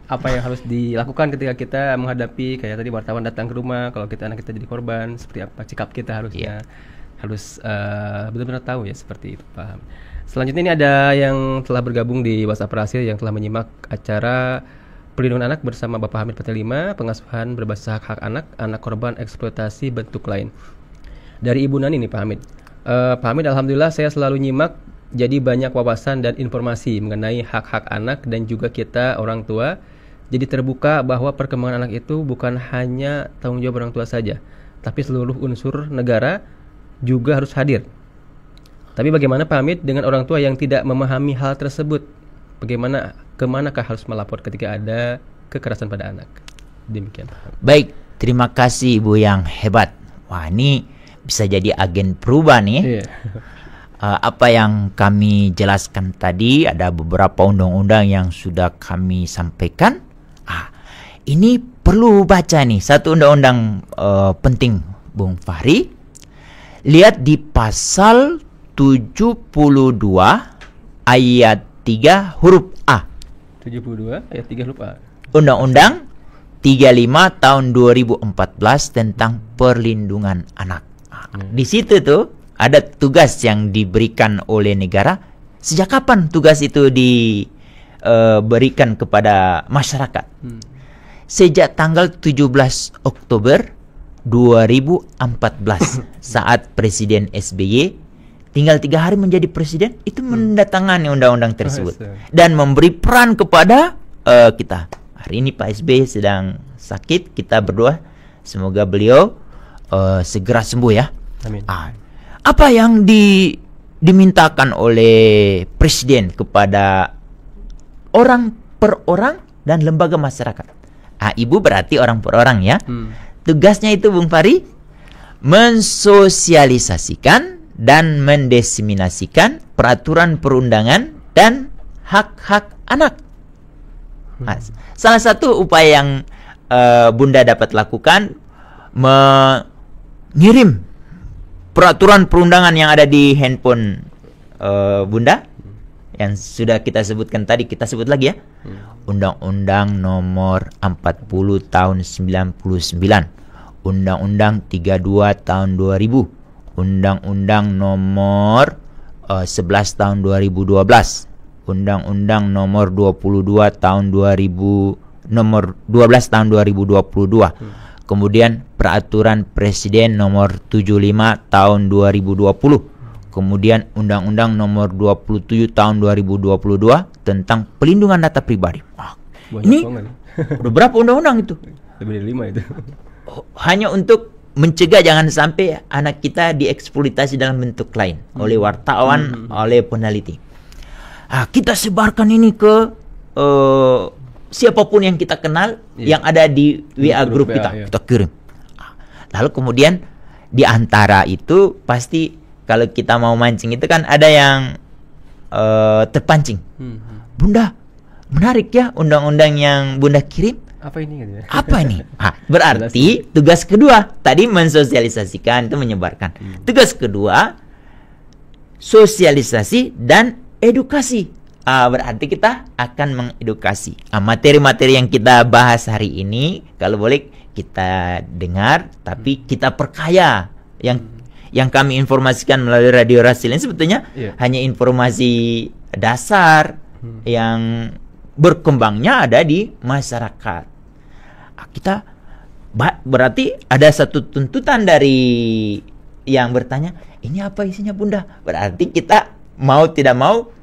Apa yang harus dilakukan ketika kita menghadapi kayak tadi wartawan datang ke rumah, kalau anak kita jadi korban, seperti apa sikap kita harusnya. Harus benar-benar tahu ya, seperti itu Pak. Selanjutnya ini ada yang telah bergabung di WhatsApp Rahasia yang telah menyimak acara Perlindungan Anak bersama Bapak Hamid PT 5, pengasuhan berbasis hak anak korban eksploitasi bentuk lain. Dari Ibu Nani nih Pak Hamid. Pak Hamid, alhamdulillah saya selalu nyimak, jadi banyak wawasan dan informasi mengenai hak-hak anak dan juga kita orang tua. Jadi terbuka bahwa perkembangan anak itu bukan hanya tanggung jawab orang tua saja, tapi seluruh unsur negara juga harus hadir. Tapi bagaimana Pak Hamid dengan orang tua yang tidak memahami hal tersebut? Kemanakah harus melapor ketika ada kekerasan pada anak? Demikian. Baik, terima kasih Ibu yang hebat. Wah, ini bisa jadi agen perubahan nih. Apa yang kami jelaskan tadi, ada beberapa undang-undang yang sudah kami sampaikan. Ini perlu baca nih, satu undang-undang penting Bung Fahri. Lihat di pasal 72 ayat 3 huruf A. 72 ayat 3 huruf A. Undang-Undang 35 tahun 2014 tentang perlindungan anak. Di situ tuh ada tugas yang diberikan oleh negara. Sejak kapan tugas itu diberikan kepada masyarakat? Sejak tanggal 17 Oktober 2014 saat Presiden SBY tinggal 3 hari menjadi presiden, itu mendatangani undang-undang tersebut dan memberi peran kepada kita. Hari ini Pak SBY sedang sakit, kita berdoa semoga beliau segera sembuh ya. Amin. Apa yang dimintakan oleh presiden kepada orang per orang dan lembaga masyarakat? Ibu berarti orang per orang ya. Tugasnya itu Bung Fahri mensosialisasikan dan mendiseminasikan peraturan perundangan dan hak-hak anak. Salah satu upaya yang Bunda dapat lakukan, mengirim peraturan perundangan yang ada di handphone Bunda, yang sudah kita sebutkan tadi, kita sebut lagi ya. Undang-Undang nomor 40 tahun 99, Undang-Undang 32 tahun 2000, Undang-Undang nomor 11 tahun 2012, Undang-Undang nomor 22 tahun 2000, nomor 12 tahun 2022. Kemudian Peraturan Presiden nomor 75 tahun 2020. Kemudian Undang-Undang nomor 27 tahun 2022 tentang pelindungan data pribadi. Ini udah berapa undang-undang itu? Lebih dari 5 itu. Hanya untuk mencegah jangan sampai anak kita dieksploitasi dalam bentuk lain oleh wartawan, oleh peneliti. Kita sebarkan ini ke siapapun yang kita kenal, yang ada di WA grup kita, kita kirim. Lalu kemudian di antara itu pasti kalau kita mau mancing itu kan ada yang terpancing. Bunda, menarik ya undang-undang yang Bunda kirim. Apa ini? Apa ini? Berarti tugas kedua tadi mensosialisasikan, itu menyebarkan. Tugas kedua sosialisasi dan edukasi. Berarti kita akan mengedukasi. Materi-materi yang kita bahas hari ini kalau boleh kita dengar, tapi kita perkaya. Yang kami informasikan melalui Radio Rahasia ini sebetulnya hanya informasi dasar yang berkembangnya ada di masyarakat. Kita berarti ada satu tuntutan dari yang bertanya, ini apa isinya Bunda? Berarti kita mau tidak mau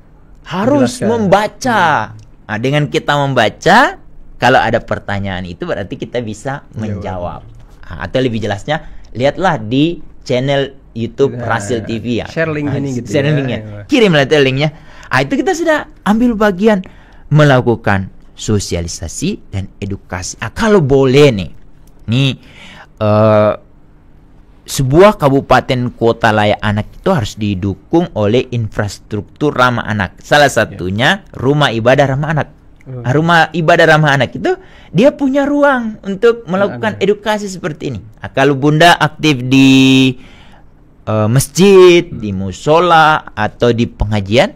harus membaca. Dengan kita membaca, kalau ada pertanyaan itu berarti kita bisa menjawab. Atau lebih jelasnya, lihatlah di channel YouTube Rahasia TV ya. Share link ini gitu. Share linknya. Kirimlah itu linknya. Itu kita sudah ambil bagian melakukan sosialisasi dan edukasi. Kalau boleh nih, sebuah kabupaten kota layak anak itu harus didukung oleh infrastruktur ramah anak. Salah satunya rumah ibadah ramah anak. Rumah ibadah ramah anak itu dia punya ruang untuk melakukan edukasi seperti ini. Kalau Bunda aktif di masjid, di musola atau di pengajian,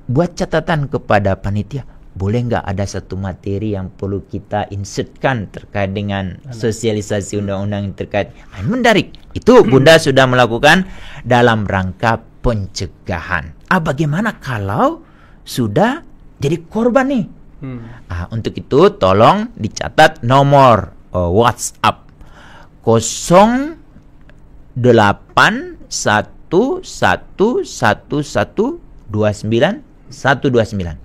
buat catatan kepada panitia, boleh nggak ada satu materi yang perlu kita insertkan terkait dengan sosialisasi undang-undang yang terkait mendarik. Itu Bunda sudah melakukan dalam rangka pencegahan. Bagaimana kalau sudah jadi korban nih? Untuk itu tolong dicatat nomor WhatsApp 08111129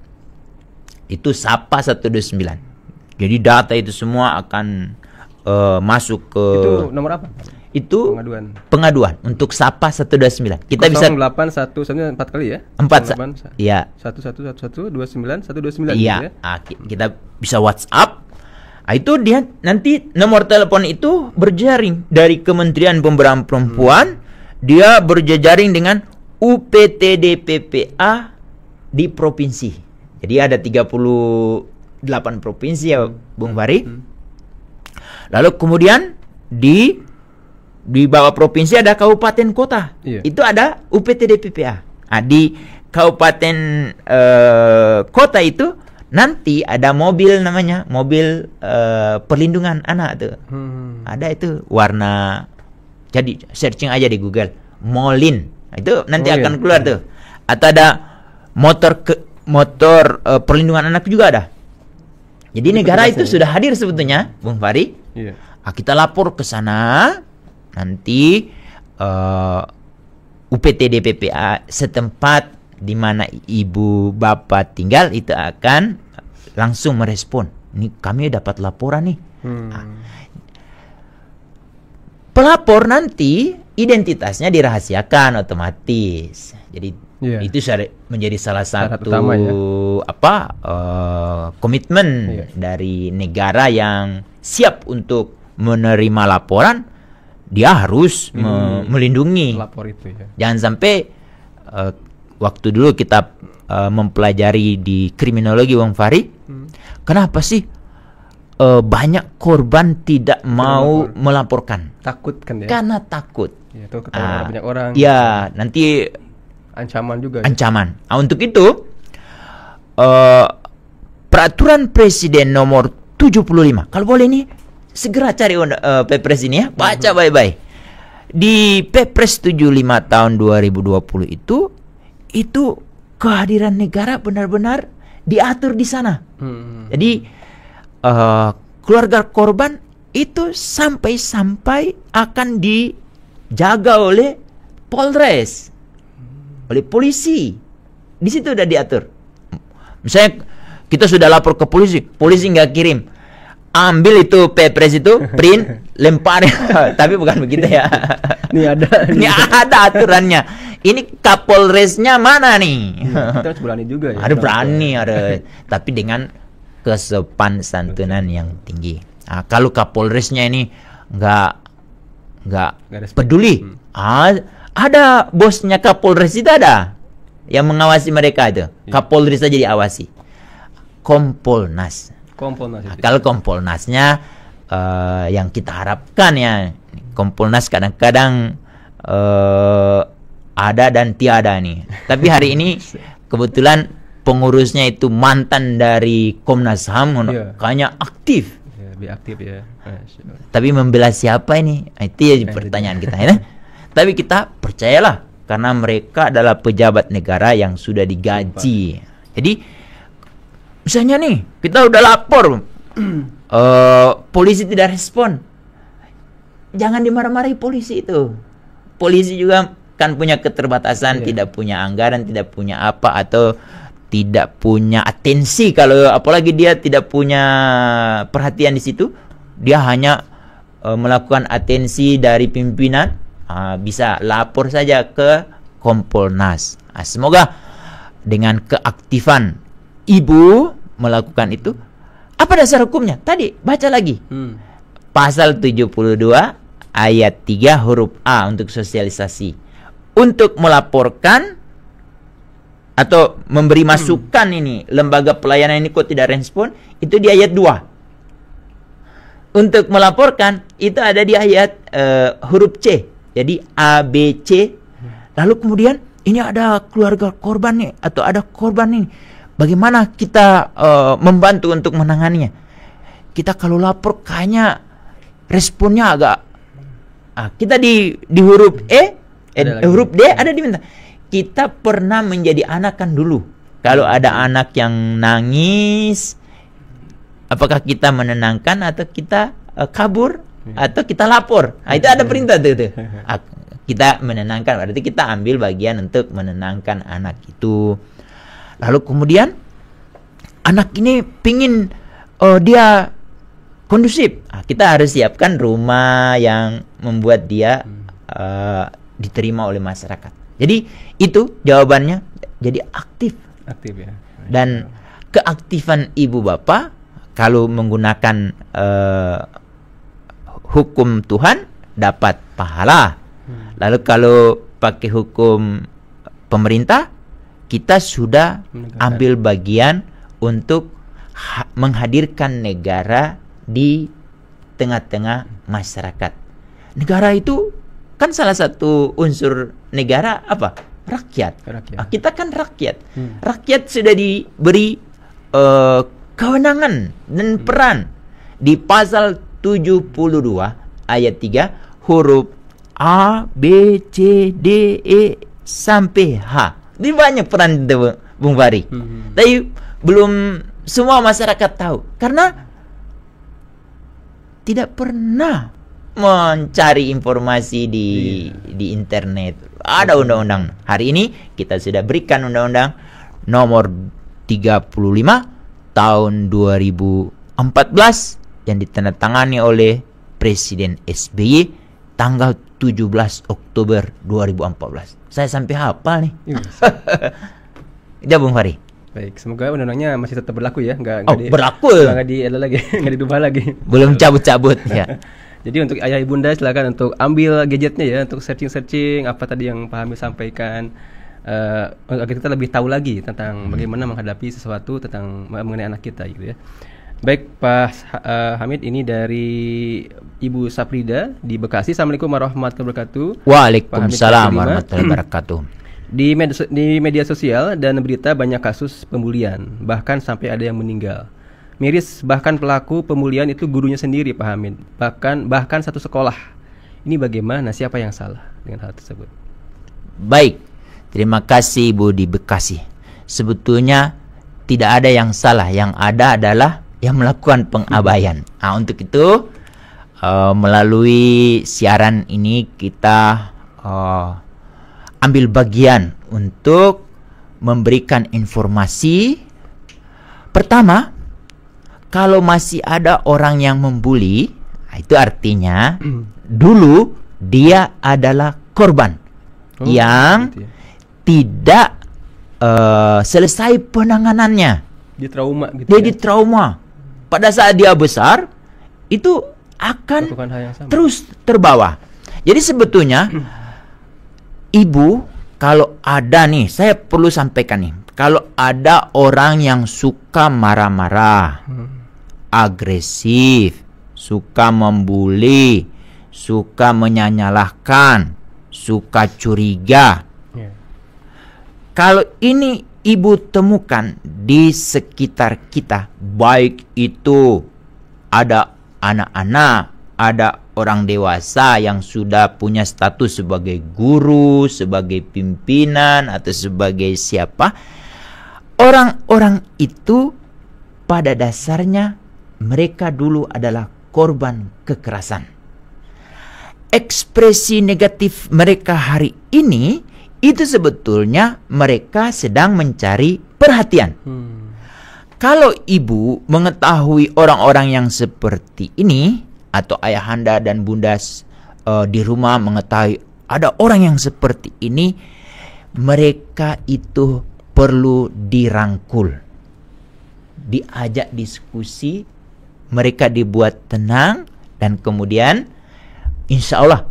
itu Sapa 129. Jadi data itu semua akan masuk ke. Itu nomor apa? Itu pengaduan untuk Sapa 129. Kita 0811 bisa 4 kali ya? 4 ya. 1111 129 iya. Ya? Kita bisa WhatsApp. Itu dia nanti nomor telepon itu berjaring dari Kementerian Pemberdayaan Perempuan, dia berjejaring dengan UPTD PPA di provinsi. Jadi ada 38 provinsi ya, Bung Fahri. Lalu kemudian di bawah provinsi ada kabupaten kota. Itu ada UPTD PPA. Di kabupaten kota itu nanti ada mobil namanya mobil perlindungan anak tuh. Ada itu warna, jadi searching aja di Google Molin. Itu nanti akan keluar tuh. Atau ada motor perlindungan anak juga ada. Jadi negara itu sudah hadir sebetulnya, Bung Fahri. Kita lapor ke sana. Nanti UPTD PPA setempat di mana ibu bapak tinggal itu akan langsung merespon. Ini kami dapat laporan nih. Pelapor nanti identitasnya dirahasiakan otomatis. Jadi itu menjadi salah satu komitmen dari negara yang siap untuk menerima laporan. Dia harus melindungi. Lapor itu ya. Jangan sampai waktu dulu kita mempelajari di kriminologi, Bang Fahri, kenapa sih banyak korban tidak mau melaporkan? Takut kan ya? Karena takut. Ya, itu ketahuan banyak orang. Ya, nanti ancaman juga. Ancaman. Untuk itu peraturan Presiden nomor 75. Kalau boleh nih segera cari Perpres ini ya, baca baik-baik. Di Perpres 75 tahun 2020 itu kehadiran negara benar-benar diatur di sana. Jadi keluarga korban itu sampai akan dijaga oleh Polres, oleh polisi. Di situ udah diatur. Misalnya kita sudah lapor ke polisi nggak kirim. Ambil itu Perpres itu, print, lempar. Tapi bukan begitu ya. Ini ada aturannya. Ini Kapolresnya mana nih? Kita harus berani juga ya. Ada berani, ada. Tapi dengan kesopan santunan yang tinggi. Kalau Kapolresnya ini nggak peduli. Ada bosnya Kapolres itu ada yang mengawasi mereka itu. Kapolres saja diawasi. Kompolnas. Kalau Kompolnasnya yang kita harapkan ya, Kompolnas kadang-kadang ada dan tiada nih. Tapi hari ini kebetulan pengurusnya itu mantan dari Komnas HAM, kayaknya aktif. Lebih aktif ya. Tapi membela siapa ini? Itu ya pertanyaan kita ya. Tapi kita percayalah karena mereka adalah pejabat negara yang sudah digaji. Jadi misalnya nih, kita udah lapor, polisi tidak respon. Jangan dimarah-marahi polisi itu. Polisi juga kan punya keterbatasan, tidak punya anggaran, tidak punya apa, atau tidak punya atensi. Kalau apalagi dia tidak punya perhatian di situ, dia hanya melakukan atensi dari pimpinan, bisa lapor saja ke Kompolnas. Semoga dengan keaktifan ibu melakukan itu. Apa dasar hukumnya? Tadi baca lagi. Pasal 72 ayat 3 huruf A untuk sosialisasi. Untuk melaporkan atau memberi masukan ini, lembaga pelayanan ini kok tidak respon, itu di ayat 2. Untuk melaporkan itu ada di ayat huruf C. Jadi A, B, C. Lalu kemudian ini ada keluarga korban nih, atau ada korban nih. Bagaimana kita membantu untuk menanganinya? Kita kalau lapor kayaknya responnya agak kita di huruf huruf D ada diminta. Kita pernah menjadi anak kan dulu. Kalau ada anak yang nangis, apakah kita menenangkan atau kita kabur atau kita lapor? Itu ada perintah tuh. Kita menenangkan, berarti kita ambil bagian untuk menenangkan anak itu. Lalu kemudian anak ini pingin dia kondusif. Kita harus siapkan rumah yang membuat dia diterima oleh masyarakat. Jadi itu jawabannya. Jadi aktif ya. Dan keaktifan ibu bapak kalau menggunakan hukum Tuhan dapat pahala. Lalu kalau pakai hukum pemerintah, kita sudah ambil bagian untuk menghadirkan negara di tengah-tengah masyarakat. Negara itu kan salah satu unsur negara apa? Rakyat. Kita kan rakyat. Rakyat sudah diberi kewenangan dan peran di pasal 72 ayat 3 huruf A, B, C, D, E sampai H. Ini banyak peran itu, Bung Fahri. Tapi belum semua masyarakat tahu karena tidak pernah mencari informasi di internet. Ada undang-undang. Hari ini kita sudah berikan undang-undang nomor 35 tahun 2014 yang ditandatangani oleh Presiden SBY tanggal 17 Oktober 2014. Saya sampai hafal nih. Ya Bung Fahri. Baik, semoga undang-undangnya masih tetap berlaku ya, berlaku. Nggak dirubah lagi. Belum cabut-cabut ya. Jadi untuk ayah ibunda silakan untuk ambil gadgetnya ya, untuk searching apa tadi yang Pak Hamid sampaikan, agar kita lebih tahu lagi tentang bagaimana menghadapi sesuatu tentang mengenai anak kita gitu ya. Baik Pak Hamid, ini dari Ibu Saprida di Bekasi. Assalamualaikum warahmatullahi wabarakatuh. Waalaikumsalam warahmatullahi wabarakatuh. Di media sosial dan berita banyak kasus pembulian, bahkan sampai ada yang meninggal. Miris, bahkan pelaku pembulian itu gurunya sendiri Pak Hamid, bahkan satu sekolah. Ini bagaimana, siapa yang salah dengan hal tersebut? Baik, terima kasih Ibu di Bekasi. Sebetulnya tidak ada yang salah, yang ada adalah yang melakukan pengabaian. Untuk itu melalui siaran ini kita ambil bagian untuk memberikan informasi. Pertama, kalau masih ada orang yang membuli, itu artinya dulu dia adalah korban yang gitu ya. Tidak selesai penanganannya. Dia trauma gitu. Dia trauma. Pada saat dia besar, itu akan terus terbawa. Jadi sebetulnya ibu, kalau ada nih, saya perlu sampaikan nih, kalau ada orang yang suka marah-marah, agresif, suka membuli, suka menyalahkan, suka curiga. Kalau ini ibu temukan di sekitar kita, baik itu ada anak-anak, ada orang dewasa yang sudah punya status sebagai guru, sebagai pimpinan, atau sebagai siapa, orang-orang itu pada dasarnya mereka dulu adalah korban kekerasan. Ekspresi negatif mereka hari ini itu sebetulnya mereka sedang mencari perhatian. Kalau ibu mengetahui orang-orang yang seperti ini, atau ayahanda dan bunda di rumah mengetahui ada orang yang seperti ini, mereka itu perlu dirangkul, diajak diskusi, mereka dibuat tenang, dan kemudian insya Allah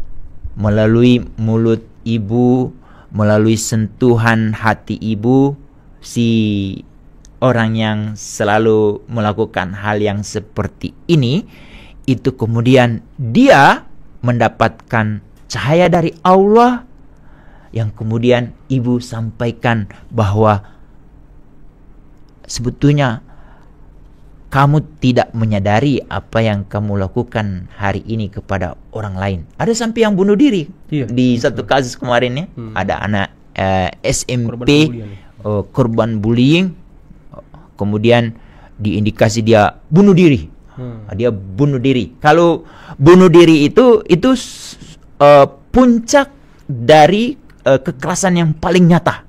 melalui mulut ibu, melalui sentuhan hati ibu, si orang yang selalu melakukan hal yang seperti ini, itu kemudian dia mendapatkan cahaya dari Allah, yang kemudian ibu sampaikan bahwa sebetulnya kamu tidak menyadari apa yang kamu lakukan hari ini kepada orang lain. Ada sampai yang bunuh diri. Di satu kasus kemarin ya, ada anak SMP korban bullying, kemudian diindikasi dia bunuh diri. Dia bunuh diri. Kalau bunuh diri itu puncak dari kekerasan yang paling nyata.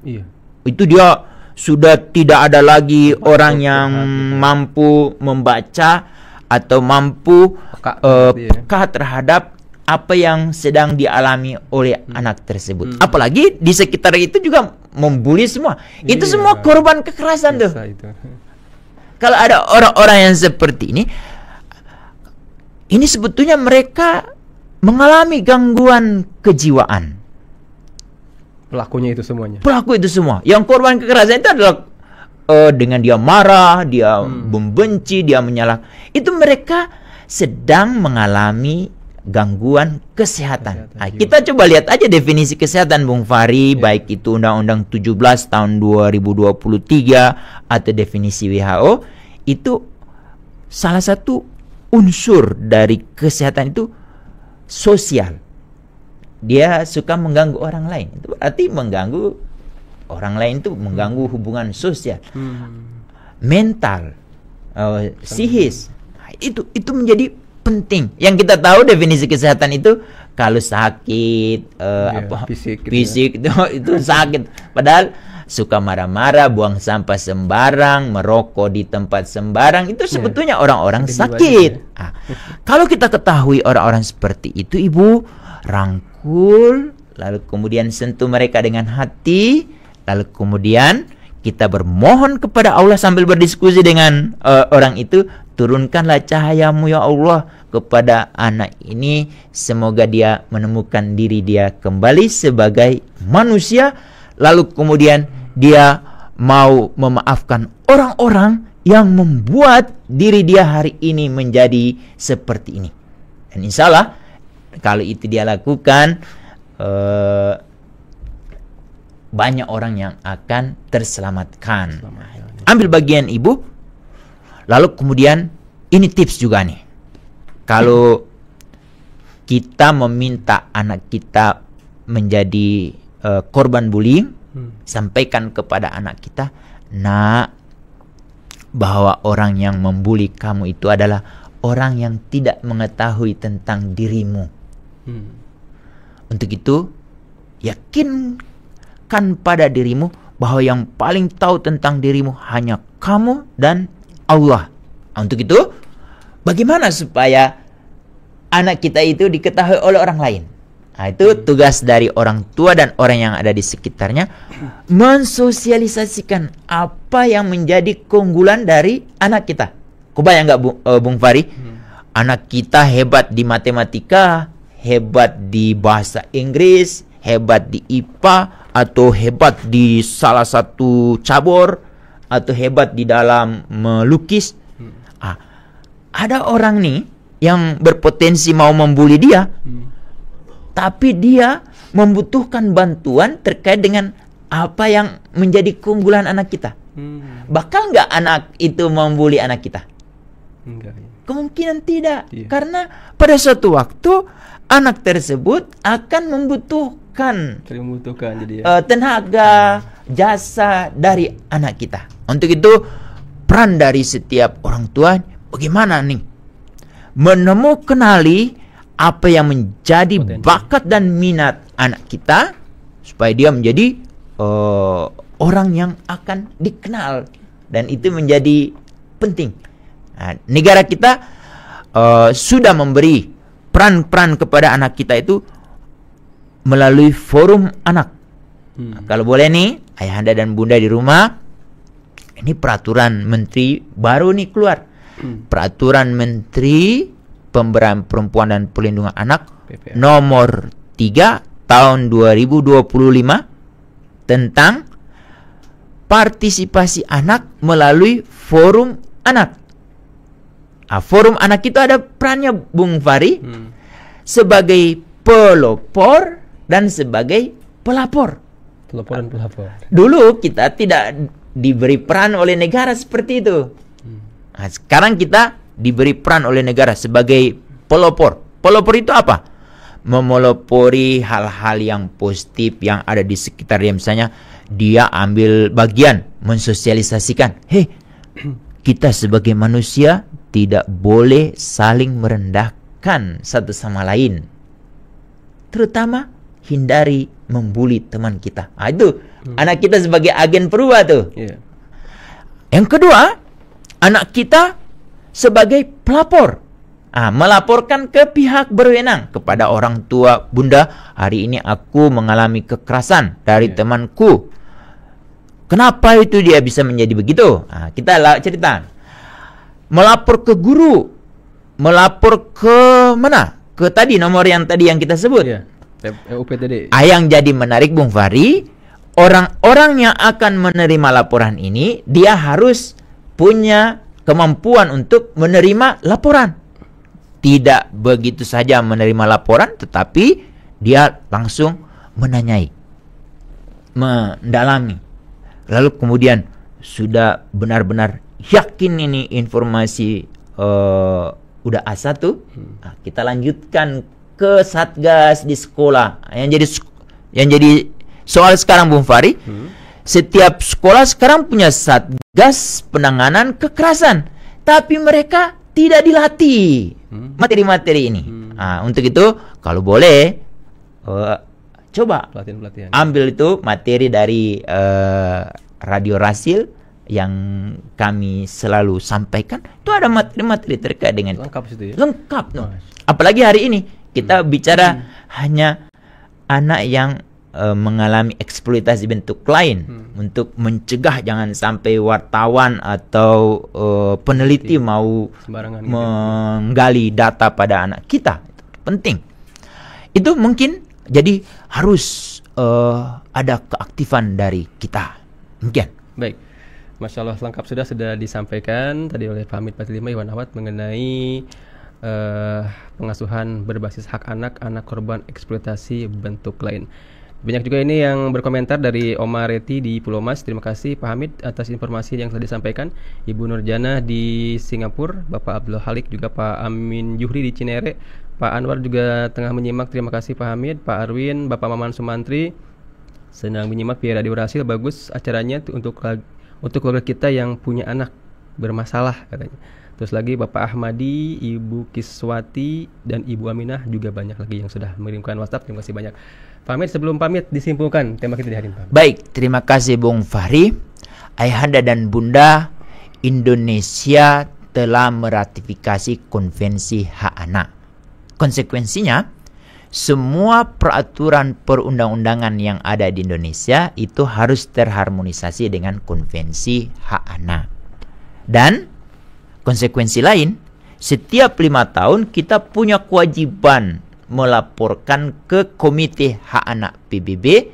Itu dia sudah tidak ada lagi orang yang mampu membaca atau mampu peka terhadap apa yang sedang dialami oleh anak tersebut. Apalagi di sekitar itu juga membuli semua. Itu semua korban kekerasan tuh. Kalau ada orang-orang yang seperti ini sebetulnya mereka mengalami gangguan kejiwaan. Pelakunya itu semuanya. Pelaku itu semua. Yang korban kekerasan itu adalah dengan dia marah, dia membenci, dia menyalahkan. Itu mereka sedang mengalami gangguan kesehatan. Kita coba lihat aja definisi kesehatan Bung Fahri, baik itu Undang-Undang 17 tahun 2023 atau definisi WHO, itu salah satu unsur dari kesehatan itu sosial. Dia suka mengganggu orang lain. Itu berarti mengganggu orang lain, itu mengganggu hubungan sosial, mental, psikis. Itu menjadi penting. Yang kita tahu definisi kesehatan itu kalau sakit, fisik itu sakit. Padahal suka marah-marah, buang sampah sembarang, merokok di tempat sembarang, itu sebetulnya orang-orang sakit. Kalau kita ketahui orang-orang seperti itu, ibu rangkul, lalu kemudian sentuh mereka dengan hati, lalu kemudian kita bermohon kepada Allah sambil berdiskusi dengan orang itu, turunkanlah cahayamu ya Allah kepada anak ini, semoga dia menemukan diri dia kembali sebagai manusia, lalu kemudian dia mau memaafkan orang-orang yang membuat diri dia hari ini menjadi seperti ini. Dan insya Allah kalau itu dia lakukan, banyak orang yang akan terselamatkan. Ambil bagian ibu. Lalu kemudian ini tips juga nih. Kalau kita meminta anak kita menjadi korban bullying, sampaikan kepada anak kita, nak, bahwa orang yang membuli kamu itu adalah orang yang tidak mengetahui tentang dirimu. Untuk itu, yakinkan pada dirimu bahwa yang paling tahu tentang dirimu hanya kamu dan Allah. Untuk itu, bagaimana supaya anak kita itu diketahui oleh orang lain? Itu tugas dari orang tua dan orang yang ada di sekitarnya, mensosialisasikan apa yang menjadi keunggulan dari anak kita. Kau bayang nggak Bung Fahri? Anak kita hebat di matematika, hebat di bahasa Inggris, hebat di IPA, atau hebat di salah satu cabur, atau hebat di dalam melukis. Ada orang nih yang berpotensi mau membuli dia, tapi dia membutuhkan bantuan terkait dengan apa yang menjadi keunggulan anak kita. Bakal nggak anak itu membuli anak kita? Enggak. Kemungkinan tidak. Karena pada suatu waktu anak tersebut akan membutuhkan jadi tenaga, jasa dari anak kita. Untuk itu peran dari setiap orang tua bagaimana nih kenali apa yang menjadi bakat dan minat anak kita, supaya dia menjadi orang yang akan dikenal, dan itu menjadi penting. Negara kita sudah memberi peran-peran kepada anak kita itu melalui forum anak. Kalau boleh nih, ayahanda dan bunda di rumah, ini peraturan menteri baru nih keluar. Peraturan Menteri Pemberdayaan Perempuan dan Perlindungan Anak PPA. Nomor 3 tahun 2025 tentang partisipasi anak melalui forum anak. Forum anak itu ada perannya, Bung Fahri, sebagai pelopor dan sebagai pelapor. Pelopor dan pelapor. Dulu kita tidak diberi peran oleh negara seperti itu. Sekarang kita diberi peran oleh negara sebagai pelopor. Pelopor itu apa? Memelopori hal-hal yang positif yang ada di sekitar dia. Misalnya dia ambil bagian mensosialisasikan, kita sebagai manusia tidak boleh saling merendahkan satu sama lain. Terutama hindari membuli teman kita. Itu anak kita sebagai agen perubahan tuh. Yang kedua, anak kita sebagai pelapor. Melaporkan ke pihak berwenang, kepada orang tua, bunda, hari ini aku mengalami kekerasan dari temanku. Kenapa itu dia bisa menjadi begitu? Kita cerita. Melapor ke guru, melapor ke mana? Ke tadi nomor yang tadi yang kita sebut. UPTD. Yang jadi menarik, Bung Fahri, orang-orang yang akan menerima laporan ini, dia harus punya kemampuan untuk menerima laporan. Tidak begitu saja menerima laporan, tetapi dia langsung menanyai, mendalami. Lalu kemudian sudah benar-benar yakin ini informasi udah A1, kita lanjutkan ke satgas di sekolah. Yang jadi soal sekarang, Bung Fahri, setiap sekolah sekarang punya satgas penanganan kekerasan, tapi mereka tidak dilatih materi-materi ini. Untuk itu, kalau boleh, coba ambil itu materi dari Radio Rasil yang kami selalu sampaikan. Itu ada materi-materi terkait dengan lengkap situ ya? Lengkap. Apalagi hari ini kita bicara hanya anak yang mengalami eksploitasi bentuk lain, untuk mencegah jangan sampai wartawan atau peneliti mau menggali data pada anak kita. Itu penting. Itu mungkin jadi harus ada keaktifan dari kita. Mungkin. Baik. Masya Allah, lengkap sudah disampaikan tadi oleh Pak Hamid Fathilima Iwan Awad mengenai pengasuhan berbasis hak anak korban eksploitasi bentuk lain. Banyak juga ini yang berkomentar dari Oma Reti di Pulau Mas. Terima kasih Pak Hamid atas informasi yang telah disampaikan. Ibu Nurjana di Singapura, Bapak Abdul Halik, juga Pak Amin Juhri di Cinere, Pak Anwar juga tengah menyimak. Terima kasih Pak Hamid. Pak Arwin, Bapak Maman Sumantri senang menyimak via Radio Rasil. Bagus acaranya untuk keluarga kita yang punya anak bermasalah katanya. Terus lagi Bapak Ahmadi, Ibu Kiswati, dan Ibu Aminah juga banyak lagi yang sudah mengirimkan WhatsApp. Terima kasih banyak. Pamit, sebelum pamit disimpulkan tema kita di hari ini. Baik, terima kasih Bung Fahri. Ayahanda dan Bunda, Indonesia telah meratifikasi Konvensi Hak Anak. Konsekuensinya, semua peraturan perundang-undangan yang ada di Indonesia itu harus terharmonisasi dengan Konvensi Hak Anak. Dan konsekuensi lain, setiap 5 tahun kita punya kewajiban melaporkan ke Komite Hak Anak PBB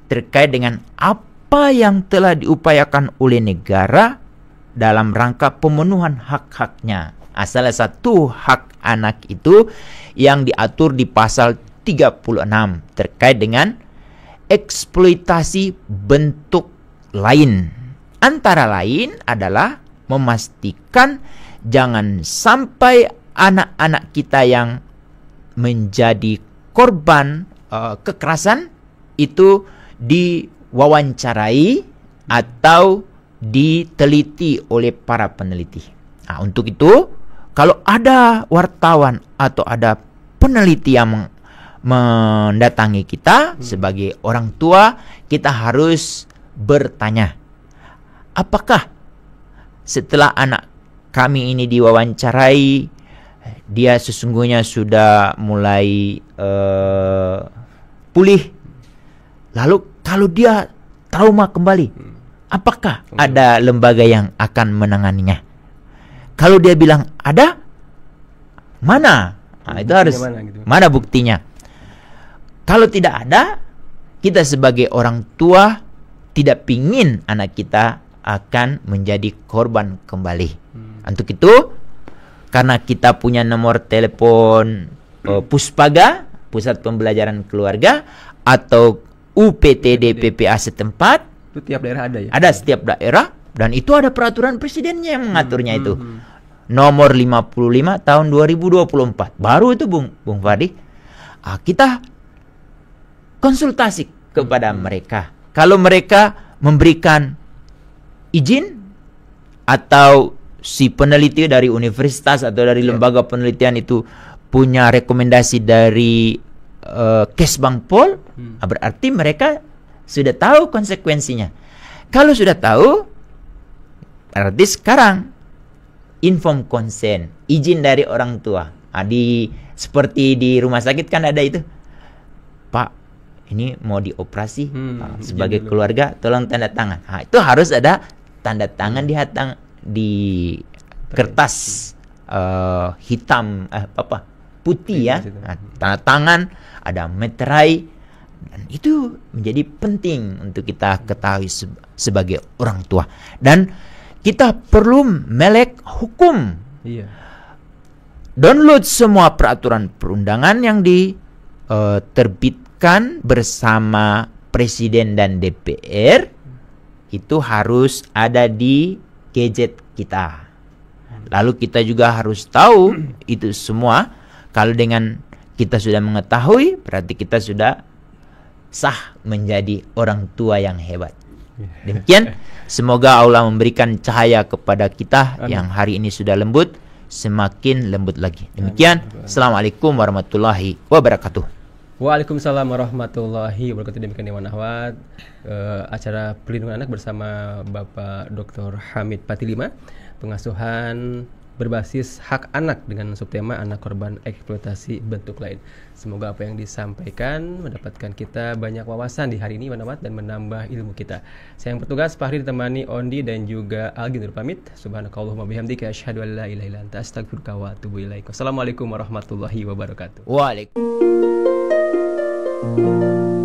terkait dengan apa yang telah diupayakan oleh negara dalam rangka pemenuhan hak-haknya. Salah satu hak anak itu yang diatur di pasal 36 terkait dengan eksploitasi bentuk lain. Antara lain adalah memastikan jangan sampai anak-anak kita yang menjadi korban kekerasan itu diwawancarai atau diteliti oleh para peneliti. Untuk itu, kalau ada wartawan atau ada peneliti yang mendatangi kita sebagai orang tua, kita harus bertanya, apakah setelah anak kami ini diwawancarai, dia sesungguhnya sudah mulai pulih. Lalu kalau dia trauma kembali, apakah ada lembaga yang akan menanganinya? Kalau dia bilang ada, mana? Itu harus mana buktinya? Kalau tidak ada, kita sebagai orang tua tidak pingin anak kita akan menjadi korban kembali. Untuk itu, karena kita punya nomor telepon Puspaga, Pusat Pembelajaran Keluarga, atau UPTD PPA setempat. Itu tiap daerah ada ya? Ada setiap daerah, dan itu ada peraturan presidennya yang mengaturnya itu. Nomor 55 tahun 2024. Baru itu Bung Fadi. Kita konsultasi kepada mereka. Kalau mereka memberikan izin, atau si peneliti dari universitas atau dari lembaga penelitian itu punya rekomendasi dari Kesbangpol, berarti mereka sudah tahu konsekuensinya. Kalau sudah tahu, berarti sekarang inform consent, izin dari orang tua. Seperti di rumah sakit kan ada itu, Pak, ini mau dioperasi, sebagai keluarga tolong tanda tangan. Itu harus ada tanda tangan di kertas hitam putih ya, tanda tangan, ada meterai, dan itu menjadi penting untuk kita ketahui sebagai orang tua. Dan kita perlu melek hukum. Download semua peraturan perundangan yang diterbitkan bersama Presiden dan DPR, itu harus ada di gadget kita. Lalu kita juga harus tahu itu semua. Kalau dengan kita sudah mengetahui, berarti kita sudah sah menjadi orang tua yang hebat. Demikian, semoga Allah memberikan cahaya kepada kita. Amin. Yang hari ini sudah lembut, semakin lembut lagi. Demikian, Assalamualaikum warahmatullahi wabarakatuh. Waalaikumsalam warahmatullahi wabarakatuh. Demikian Iwan Ahwat, acara perlindungan anak bersama Bapak Dr. Hamid Patilima, pengasuhan berbasis hak anak dengan subtema anak korban eksploitasi bentuk lain. Semoga apa yang disampaikan mendapatkan kita banyak wawasan di hari ini Iwan Ahwat dan menambah ilmu kita. Saya yang bertugas Fahri ditemani Ondi dan juga Algin pamit. Subhanakallahumma bihamdika asyhadu an la ilaha illa anta astaghfiruka wa atubu ilaik. Wassalamualaikum warahmatullahi wabarakatuh. Waalaikumsalam.